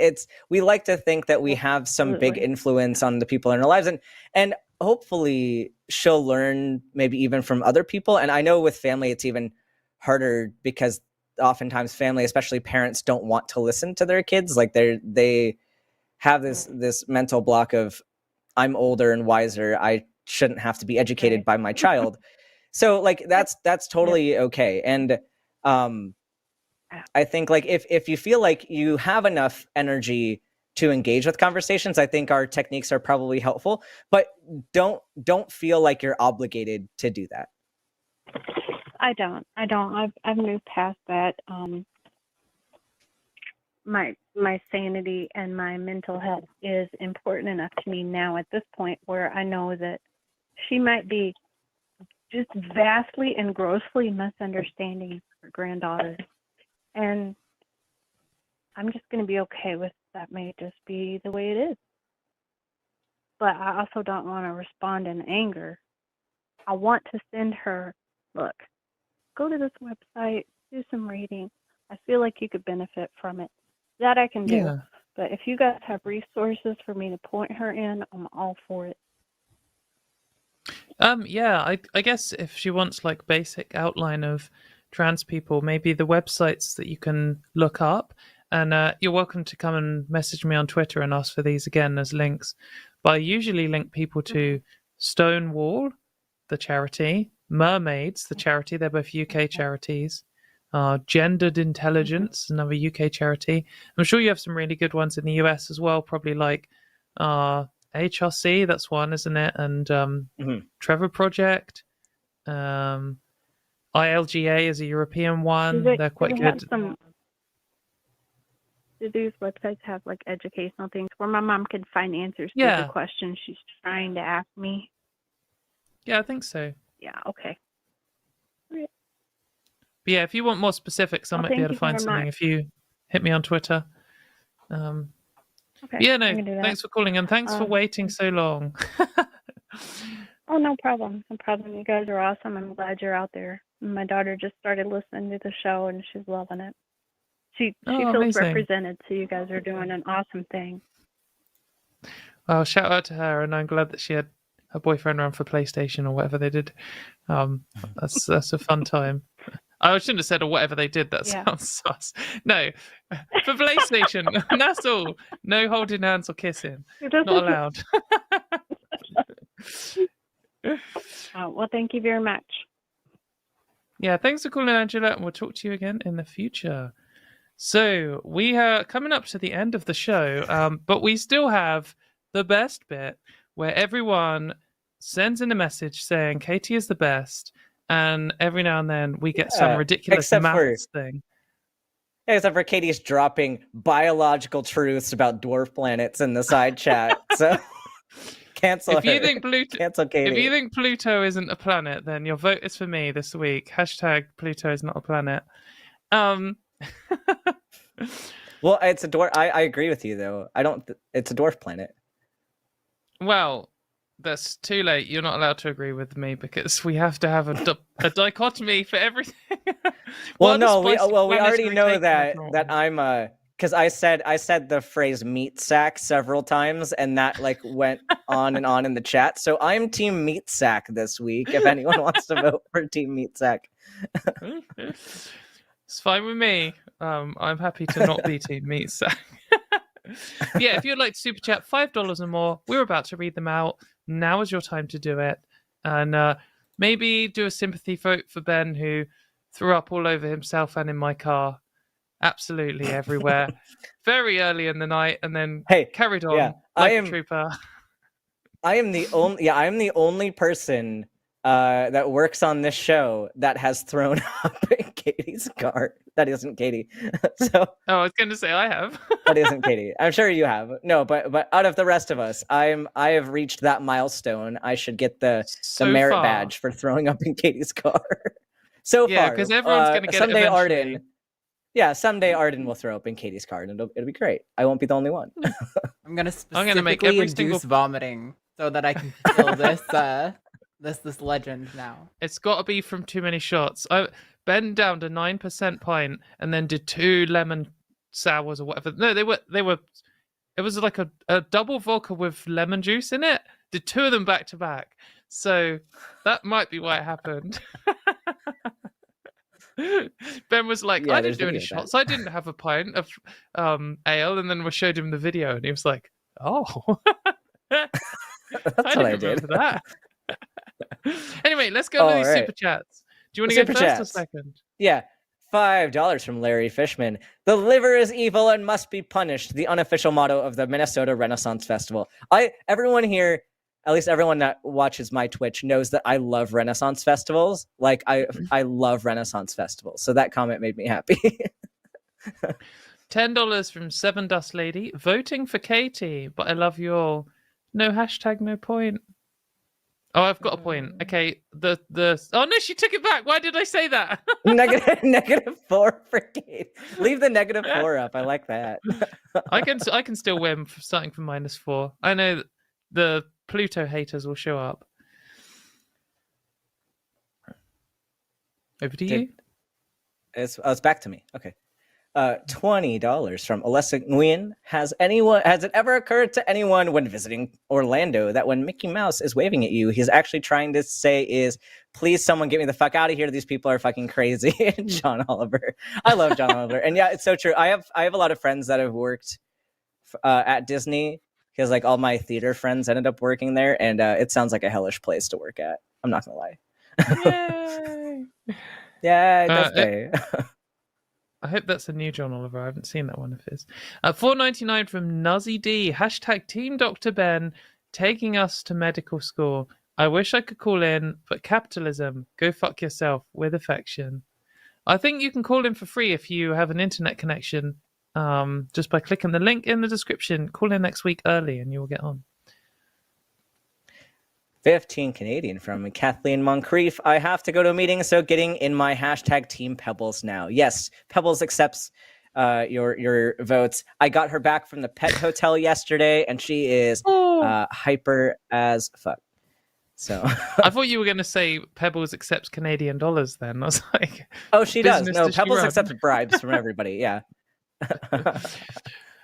we like to think that we have some big influence on the people in our lives, and hopefully she'll learn maybe even from other people. And I know with family, it's even harder because oftentimes family, especially parents, don't want to listen to their kids. Like they have this mental block of, I'm older and wiser, I shouldn't have to be educated by my child. So like that's totally okay. And I think like if you feel like you have enough energy to engage with conversations, I think our techniques are probably helpful, but don't feel like you're obligated to do that. I don't. I've moved past that. My sanity and my mental health is important enough to me now at this point where I know that she might be just vastly and grossly misunderstanding her granddaughter. And I'm just going to be okay with that. May just be the way it is. But I also don't want to respond in anger I want to send her, look, go to this website, do some reading. I feel like you could benefit from it. That I can do. Yeah. But if you guys have resources for me to point her in, I'm all for it. Yeah, I guess if she wants like basic outline of trans people, maybe the websites that you can look up, and you're welcome to come and message me on Twitter and ask for these again as links. But I usually link people to Stonewall, the charity, Mermaids, the charity. They're both UK charities. Gendered Intelligence, another UK charity. I'm sure you have some really good ones in the US as well, probably like HRC, that's one, isn't it? And Trevor Project. ILGA is a European one. They're quite good. Do these websites have like educational things where my mom can find answers to the questions she's trying to ask me? Yeah, I think so. Yeah, okay. But yeah, if you want more specifics, I might be able to find something if you hit me on Twitter. Okay. Yeah, no, thanks for calling and thanks for waiting so long. Oh, no problem. No problem. You guys are awesome. I'm glad you're out there. My daughter just started listening to the show and she's loving it. She feels amazing. represented, so you guys are doing an awesome thing. Well, shout out to her, and I'm glad that she had her boyfriend around for PlayStation or whatever they did. That's a fun time. I shouldn't have said or whatever they did. That sounds sus. No, for PlayStation. That's all. No holding hands or kissing. Not allowed. Well, thank you very much. Yeah, thanks for calling, Angela, and we'll talk to you again in the future. So we are coming up to the end of the show, but we still have the best bit where everyone sends in a message saying Katy is the best, and every now and then we get some ridiculous maths thing. Except for Katy's dropping biological truths about dwarf planets in the side chat. So cancel if you her. think Cancel Katy. If you think Pluto isn't a planet, then your vote is for me this week. Hashtag Pluto is not a planet. Well, it's a dwarf. I agree with you though. It's a dwarf planet. Well, that's too late. You're not allowed to agree with me because we have to have a dichotomy for everything. Well, no, we already know that I'm because I said the phrase meat sack several times, and that like went on and on in the chat. So I'm team meat sack this week. If anyone wants to vote for team meat sack, it's fine with me. I'm happy to not be team meat sack. Yeah, if you'd like to super chat $5 or more, we're about to read them out. Now is your time to do it, and maybe do a sympathy vote for Ben, who threw up all over himself and in my car, absolutely everywhere, very early in the night, and then carried on like a trooper. I am the only person that works on this show that has thrown up in Katy's car. That isn't Katy. So I was going to say I have. That isn't Katy. I'm sure you have. No, but out of the rest of us, I have reached that milestone. I should get the merit badge for throwing up in Katy's car. So far, because everyone's going to get someday it eventually. Someday Arden will throw up in Katy's car, and it'll be great. I won't be the only one. I'm gonna make every induce vomiting so that I can fulfill this legend now. It's got to be from too many shots. Ben downed a 9% pint and then did 2 lemon sours or whatever. No, they were. It was like a double vodka with lemon juice in it. Did 2 of them back to back. So that might be why it happened. Ben was like, I didn't do any shots. I didn't have a pint of ale, and then we showed him the video, and he was like, "Oh, that's what I did." That. Anyway, let's go to these super chats. Do you want to go first or second? Yeah. $5 from Larry Fishman. The liver is evil and must be punished. The unofficial motto of the Minnesota Renaissance Festival. Everyone here, at least everyone that watches my Twitch, knows that I love Renaissance festivals. Like I love Renaissance festivals. So that comment made me happy. $10 from Seven Dust Lady. Voting for Katy, but I love you all. No hashtag, no point. Oh, I've got a point. Okay, the oh no, she took it back. Why did I say that? negative 4 for Katy. Leave the negative 4 up. I like that. I can still win starting from -4. I know the Pluto haters will show up. Over to Did- you. It's back to me. Okay. $20 from Alessa Nguyen. Has it ever occurred to anyone when visiting Orlando that when Mickey Mouse is waving at you, he's actually trying to say is, please someone get me the fuck out of here. These people are fucking crazy. John Oliver. I love John Oliver. And yeah, it's so true. I have a lot of friends that have worked at Disney because like all my theater friends ended up working there, and it sounds like a hellish place to work at. I'm not gonna lie. Yay! Yeah, it does pay. I hope that's a new John Oliver. I haven't seen that one of his. $4.99 from Nuzzy D. Hashtag Team Dr. Ben taking us to medical school. I wish I could call in, but capitalism. Go fuck yourself with affection. I think you can call in for free if you have an internet connection. Just by clicking the link in the description. Call in next week early and you will get on. 15 Canadian from Kathleen Moncrief. I have to go to a meeting, so getting in my hashtag Team Pebbles now. Yes, Pebbles accepts your votes. I got her back from the pet hotel yesterday, and she is hyper as fuck. So I thought you were going to say Pebbles accepts Canadian dollars then. I was like, oh, she does. No, does she Pebbles run? accepts bribes from everybody. Yeah.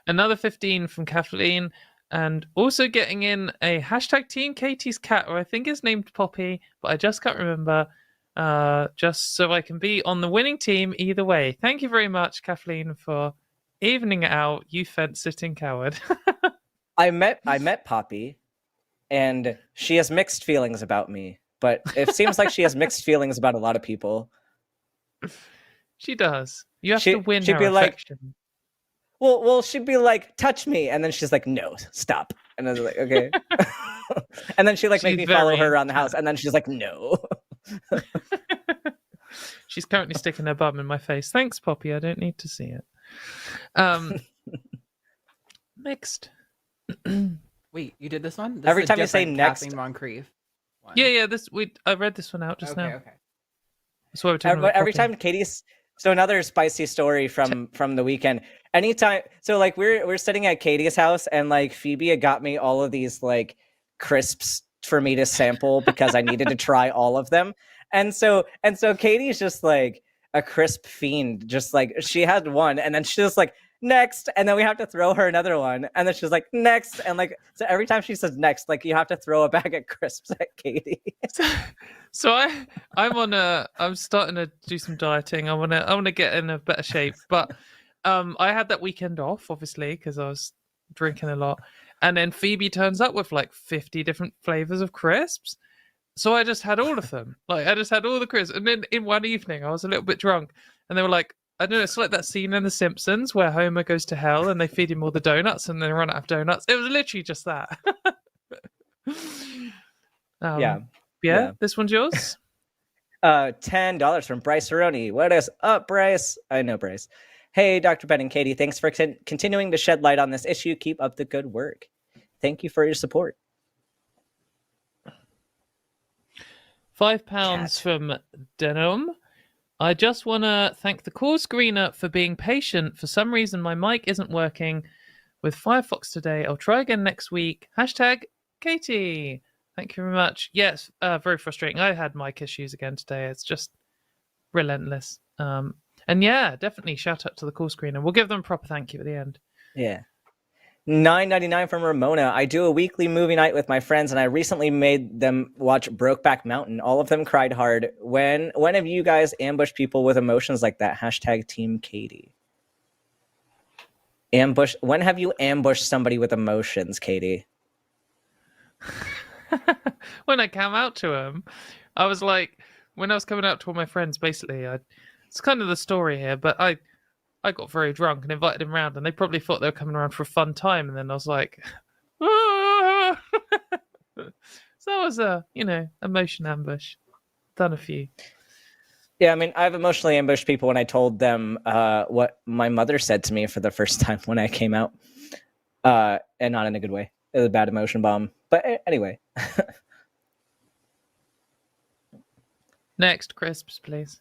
Another 15 from Kathleen. And also getting in a hashtag Team Katie's cat, or I think it's named Poppy, but I just can't remember. Just so I can be on the winning team either way. Thank you very much, Kathleen, for evening it out. You fence-sitting coward. I met Poppy, and she has mixed feelings about me. But it seems like she has mixed feelings about a lot of people. She does. You have to win she'd her be affection. Like, well, she'd be like, touch me. And then she's like, no, stop. And I was like, okay. And then she like make me follow her around the house. And then she's like, no. She's currently sticking her bum in my face. Thanks, Poppy. I don't need to see it. Mixed. Wait, you did this one? This Every is a time you say different next. Kathleen Moncrief one. Yeah. I read this one out just now. Okay. That's why we're talking about Every Poppy. time Katie's. So another spicy story from the weekend. Anytime, so like we're sitting at Katie's house, and like Phoebe had got me all of these like crisps for me to sample because I needed to try all of them. And so Katie's just like a crisp fiend. Just like she had one, and then she's just like next, and then we have to throw her another one, and then she's like next, and like so every time she says next, like you have to throw a bag of crisps at Katie. So I'm starting to do some dieting. I wanna get in a better shape. But I had that weekend off, obviously, because I was drinking a lot. And then Phoebe turns up with like 50 different flavors of crisps. So I just had all of them. Like I just had all the crisps. And then in one evening I was a little bit drunk, and they were like, I don't know, it's like that scene in The Simpsons where Homer goes to hell and they feed him all the donuts and then run out of donuts. It was literally just that. Yeah, this one's yours. $10 from Bryce Aroni. What is up, Bryce? I know Bryce. Hey, Dr. Ben and Katie, thanks for continuing to shed light on this issue. Keep up the good work. Thank you for your support. £5 from Denim. I just want to thank the call screener for being patient. For some reason, my mic isn't working with Firefox today. I'll try again next week. Hashtag Katie. Thank you very much. Yes, very frustrating. I had mic issues again today. It's just relentless. And yeah, definitely shout out to the call screener. We'll give them a proper thank you at the end. Yeah. $9.99 from Ramona. I do a weekly movie night with my friends, and I recently made them watch Brokeback Mountain. All of them cried hard. When have you guys ambushed people with emotions like that? Hashtag Team Katie. When have you ambushed somebody with emotions, Katie? When I came out to him, I was like, when I was coming out to all my friends, basically, it's kind of the story here, but I got very drunk and invited them around, and they probably thought they were coming around for a fun time, and then I was like, ah! So that was a, emotion ambush. Done a few. Yeah, I mean, I've emotionally ambushed people when I told them what my mother said to me for the first time when I came out, and not in a good way. It was a bad emotion bomb. But anyway. Next, crisps, please.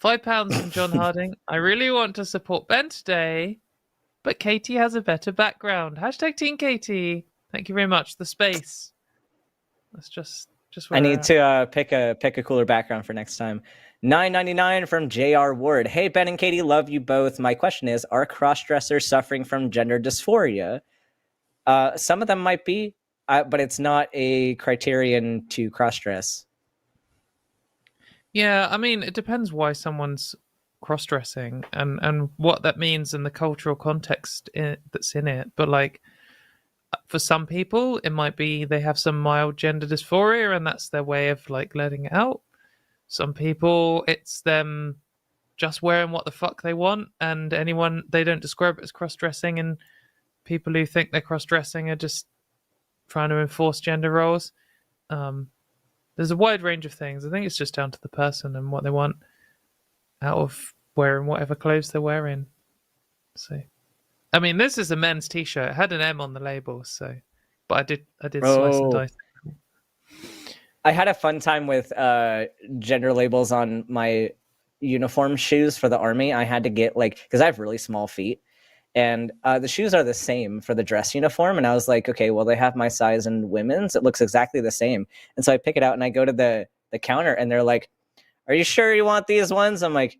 £5 from John Harding. I really want to support Ben today, but Katie has a better background. Hashtag Team Katie. Thank you very much. The space. That's just where I need to pick a cooler background for next time. $9.99 from J.R. Ward. Hey, Ben and Katie, love you both. My question is, are cross-dressers suffering from gender dysphoria? Some of them might be, but it's not a criterion to cross-dress. Yeah, I mean, it depends why someone's cross-dressing and what that means in the cultural context that's in it. But like, for some people, it might be they have some mild gender dysphoria and that's their way of like letting it out. Some people, it's them just wearing what the fuck they want, and they don't describe it as cross-dressing, and people who think they're cross-dressing are just trying to enforce gender roles. There's a wide range of things. I think it's just down to the person and what they want out of wearing whatever clothes they're wearing. So, I mean, this is a men's t-shirt. It had an M on the label, so, but I did slice and dice. I had a fun time with gender labels on my uniform shoes for the Army. I had to get because I have really small feet, and the shoes are the same for the dress uniform. And I was like, okay, well, they have my size in women's. It looks exactly the same. And so I pick it out and I go to the counter and they're like, are you sure you want these ones? I'm like,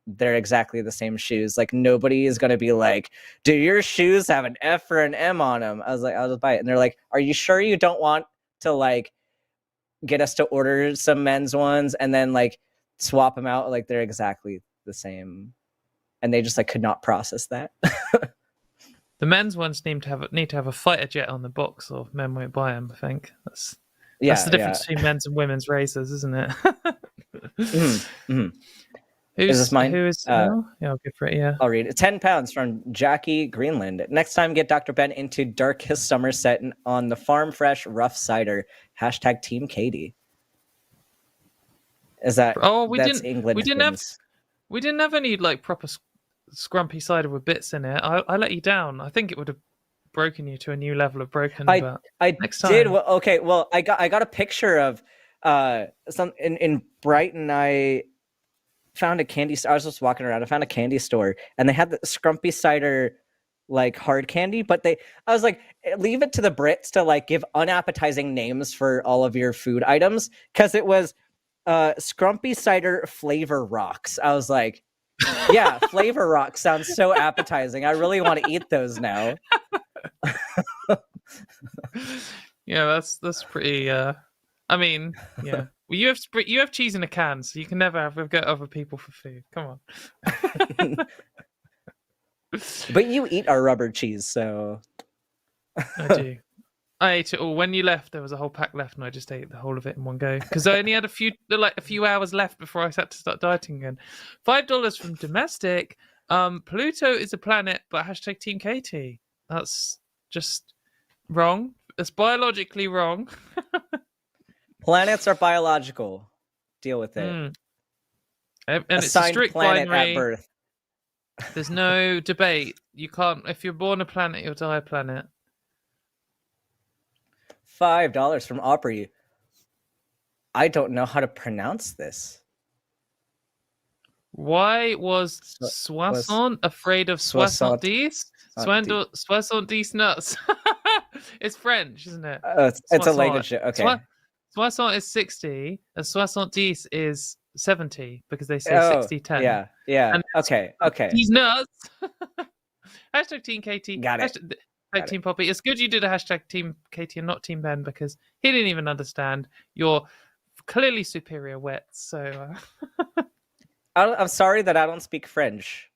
they're exactly the same shoes. Like, nobody is going to be like, do your shoes have an F or an M on them? I was like, I'll just buy it. And they're like, are you sure you don't want to get us to order some men's ones and then swap them out? Like, they're exactly the same. And they just could not process that. The men's ones need to have a fighter jet on the box, or men won't buy them. I think that's the difference between men's and women's razors, isn't it? Mm-hmm. Is this mine? Who is? Yeah, I'll go for it. Yeah, I'll read it. 10 pounds from Jackie Greenland. Next time, get Dr. Ben into darkest Somerset on the farm fresh rough cider. # Team Katie. Is that? Oh, that's England. We didn't have any proper scrumpy cider with bits in it. I let you down. I think it would have broken you to a new level of broken. I next time. did. Well, okay. Well, I got a picture of some in Brighton. I found a candy store. I was just walking around. I found a candy store and they had the scrumpy cider hard candy, but I was like, leave it to the Brits to give unappetizing names for all of your food items, because it was scrumpy cider flavor rocks. I was like, yeah, flavor rocks sounds so appetizing. I really want to eat those now. Yeah, that's pretty. I mean, yeah. Well, you have cheese in a can, so you can never get other people for food. Come on. But you eat our rubber cheese, so I do. I ate it all. When you left, there was a whole pack left, and I just ate the whole of it in one go because I only had a few hours left before I had to start dieting again. $5 from Domestic. Pluto is a planet, but # Team Katie. That's just wrong. It's biologically wrong. Planets are biological. Deal with it. And it's a strict planet binary. at birth. There's no debate. You can't. If you're born a planet, you'll die a planet. $5 from Aubrey. I don't know how to pronounce this. Why was Soissons afraid of 70? 70 nuts. It's French, isn't it? It's a language. Okay. Soissons is 60, and 70 is 70 because they say 60-10. Yeah. And okay. These nuts. # Team Katie. Got it. Team Poppy. It's good you did a # Team Katie and not Team Ben, because he didn't even understand your clearly superior wits. So I'm sorry that I don't speak French.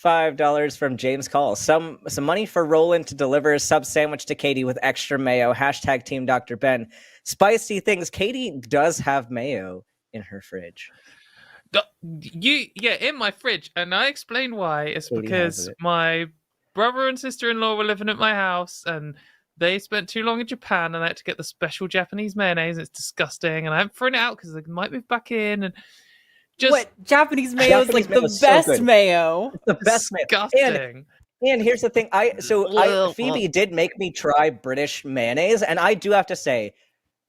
$5 from James Call. Some money for Roland to deliver a sub sandwich to Katie with extra mayo. # Team Dr. Ben. Spicy things. Katie does have mayo in her fridge. In my fridge, and I explained why. It's Katie because my brother and sister-in-law were living at my house, and they spent too long in Japan, and I had to get the special Japanese mayonnaise. It's disgusting, and I haven't thrown it out because it might move back in. And just what, Japanese mayo is the best mayo. It's the best mayo. Disgusting. And here's the thing. Phoebe did make me try British mayonnaise, and I do have to say,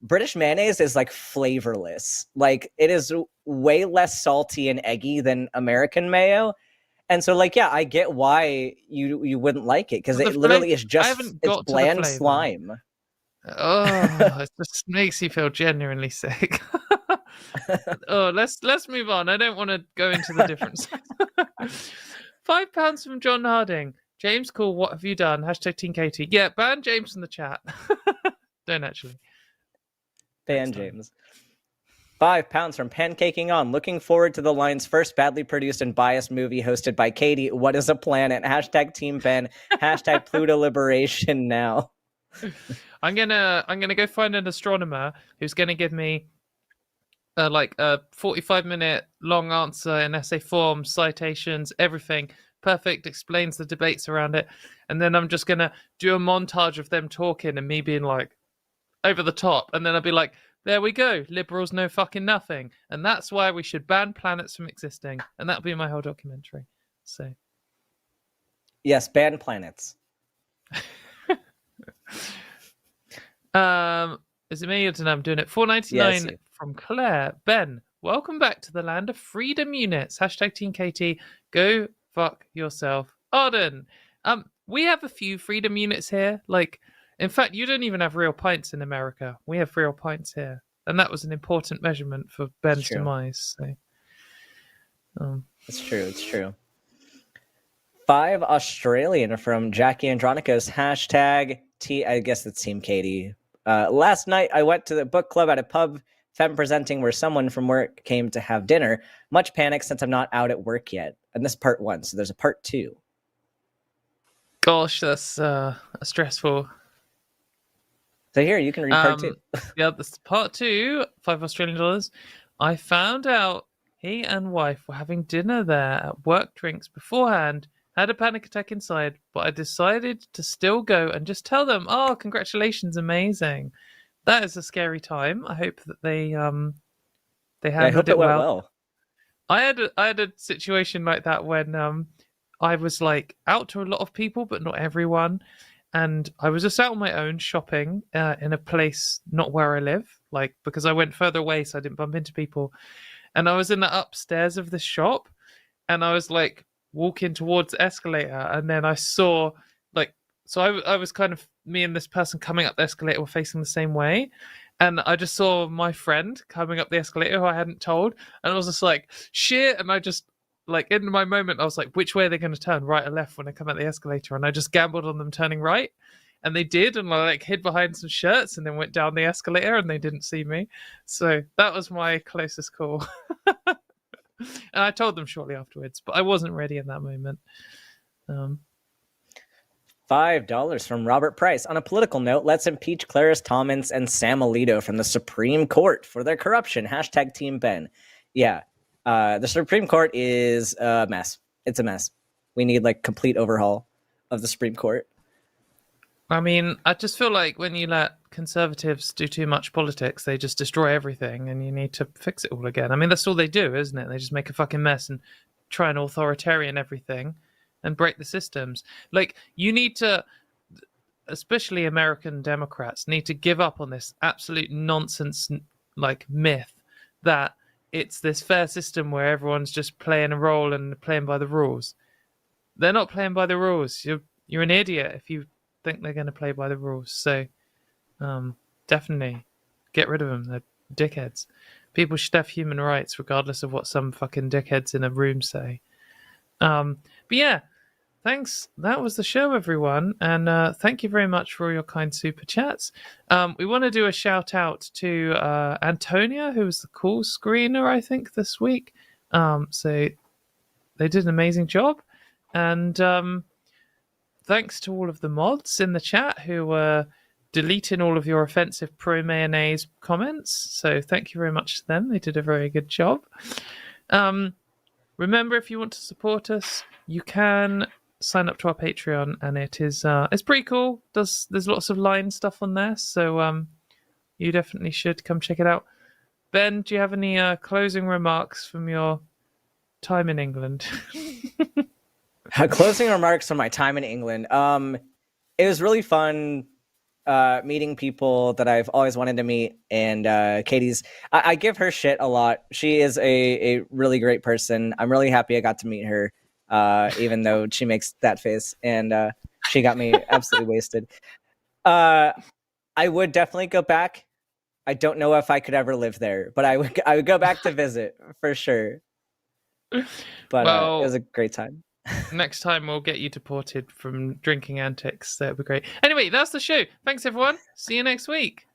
British mayonnaise is flavorless. It is way less salty and eggy than American mayo. And so I get why you wouldn't like it, because it literally is just it's bland slime. Oh, it just makes you feel genuinely sick. Oh, let's move on. I don't want to go into the difference. £5 from John Harding. James, cool. What have you done? Hashtag Team Katie. Yeah, ban James from the chat. Don't actually. Ban James. £5 from Pancaking On. Looking forward to the line's first badly produced and biased movie hosted by Katie. What is a planet? Hashtag Team Ben. Hashtag Pluto Liberation now. I'm gonna go find an astronomer who's gonna give me like a 45-minute long answer in essay form, citations, everything. Perfect, explains the debates around it. And then I'm just gonna do a montage of them talking and me being like over the top. And then I'll be like, there we go, liberals know fucking nothing. And that's why we should ban planets from existing. And that'll be my whole documentary. So yes, ban planets. Is it me? I don't know. I'm doing it. $4.99 Yes. from Claire. Ben, welcome back to the land of freedom units. Hashtag Team Katie. Go fuck yourself. Arden. We have a few freedom units here. Like, in fact, you don't even have real pints in America. We have real pints here. And that was an important measurement for Ben's true. demise. So, It's true. It's true. 5 Australian from Jackie Andronikos. Hashtag I guess it's Team Katie. Last night, I went to the book club at a pub, femme presenting, where someone from work came to have dinner. Much panic since I'm not out at work yet. And this is part 1, so there's a part 2. gosh, that's stressful. So here, you can read part 2. Yeah, this is part 2, $5 Australian. I found out he and wife were having dinner there at work drinks beforehand. Had a panic attack inside, but I decided to still go and just tell them, "Oh, congratulations, amazing." That is a scary time. I hope that they handled I hope it went well. I had a situation like that when I was like out to a lot of people, but not everyone, and I was just out on my own shopping in a place not where I live, like because I went further away, so I didn't bump into people. And I was in the upstairs of the shop, and I was like walking towards the escalator, and then I saw I was kind of, me and this person coming up the escalator were facing the same way, and I just saw my friend coming up the escalator who I hadn't told, and I was just like, shit, and I just, like, in my moment I was like, which way are they going to turn, right or left, when I come out the escalator? And I just gambled on them turning right, and they did, and I like hid behind some shirts and then went down the escalator and they didn't see me. So that was my closest call. And I told them shortly afterwards, but I wasn't ready in that moment. $5 from Robert Price. On a political note, let's impeach Clarence Thomas and Sam Alito from the Supreme Court for their corruption. Hashtag Team Ben. Yeah, the Supreme Court is a mess. It's a mess. We need like complete overhaul of the Supreme Court. I mean, I just feel like when you let conservatives do too much politics, they just destroy everything, and you need to fix it all again. I mean, that's all they do, isn't it? They just make a fucking mess and try and authoritarian everything and break the systems. Like, you need to, especially American Democrats, need to give up on this absolute nonsense, like, myth that it's this fair system where everyone's just playing a role and playing by the rules. They're not playing by the rules. You're an idiot if you think they're going to play by the rules. So definitely get rid of them. They're dickheads. People should have human rights regardless of what some fucking dickheads in a room say. But yeah, thanks. That was the show, everyone. And thank you very much for all your kind super chats. We want to do a shout out to Antonia, who was the call screener, I think, this week. So they did an amazing job. And thanks to all of the mods in the chat who were deleting all of your offensive pro-mayonnaise comments. So thank you very much to them. They did a very good job. Remember, if you want to support us, you can sign up to our Patreon, and it is it's pretty cool. There's lots of line stuff on there, so you definitely should come check it out. Ben, do you have any closing remarks from your time in England? Closing remarks from my time in England. It was really fun meeting people that I've always wanted to meet. And Katie's, I give her shit a lot. She is a really great person. I'm really happy I got to meet her, even though she makes that face. And she got me absolutely wasted. I I would definitely go back. I don't know if I could ever live there, but I would go back to visit for sure. But it was a great time. Next time we'll get you deported from drinking antics. That would be great. Anyway, that's the show. Thanks everyone. See you next week.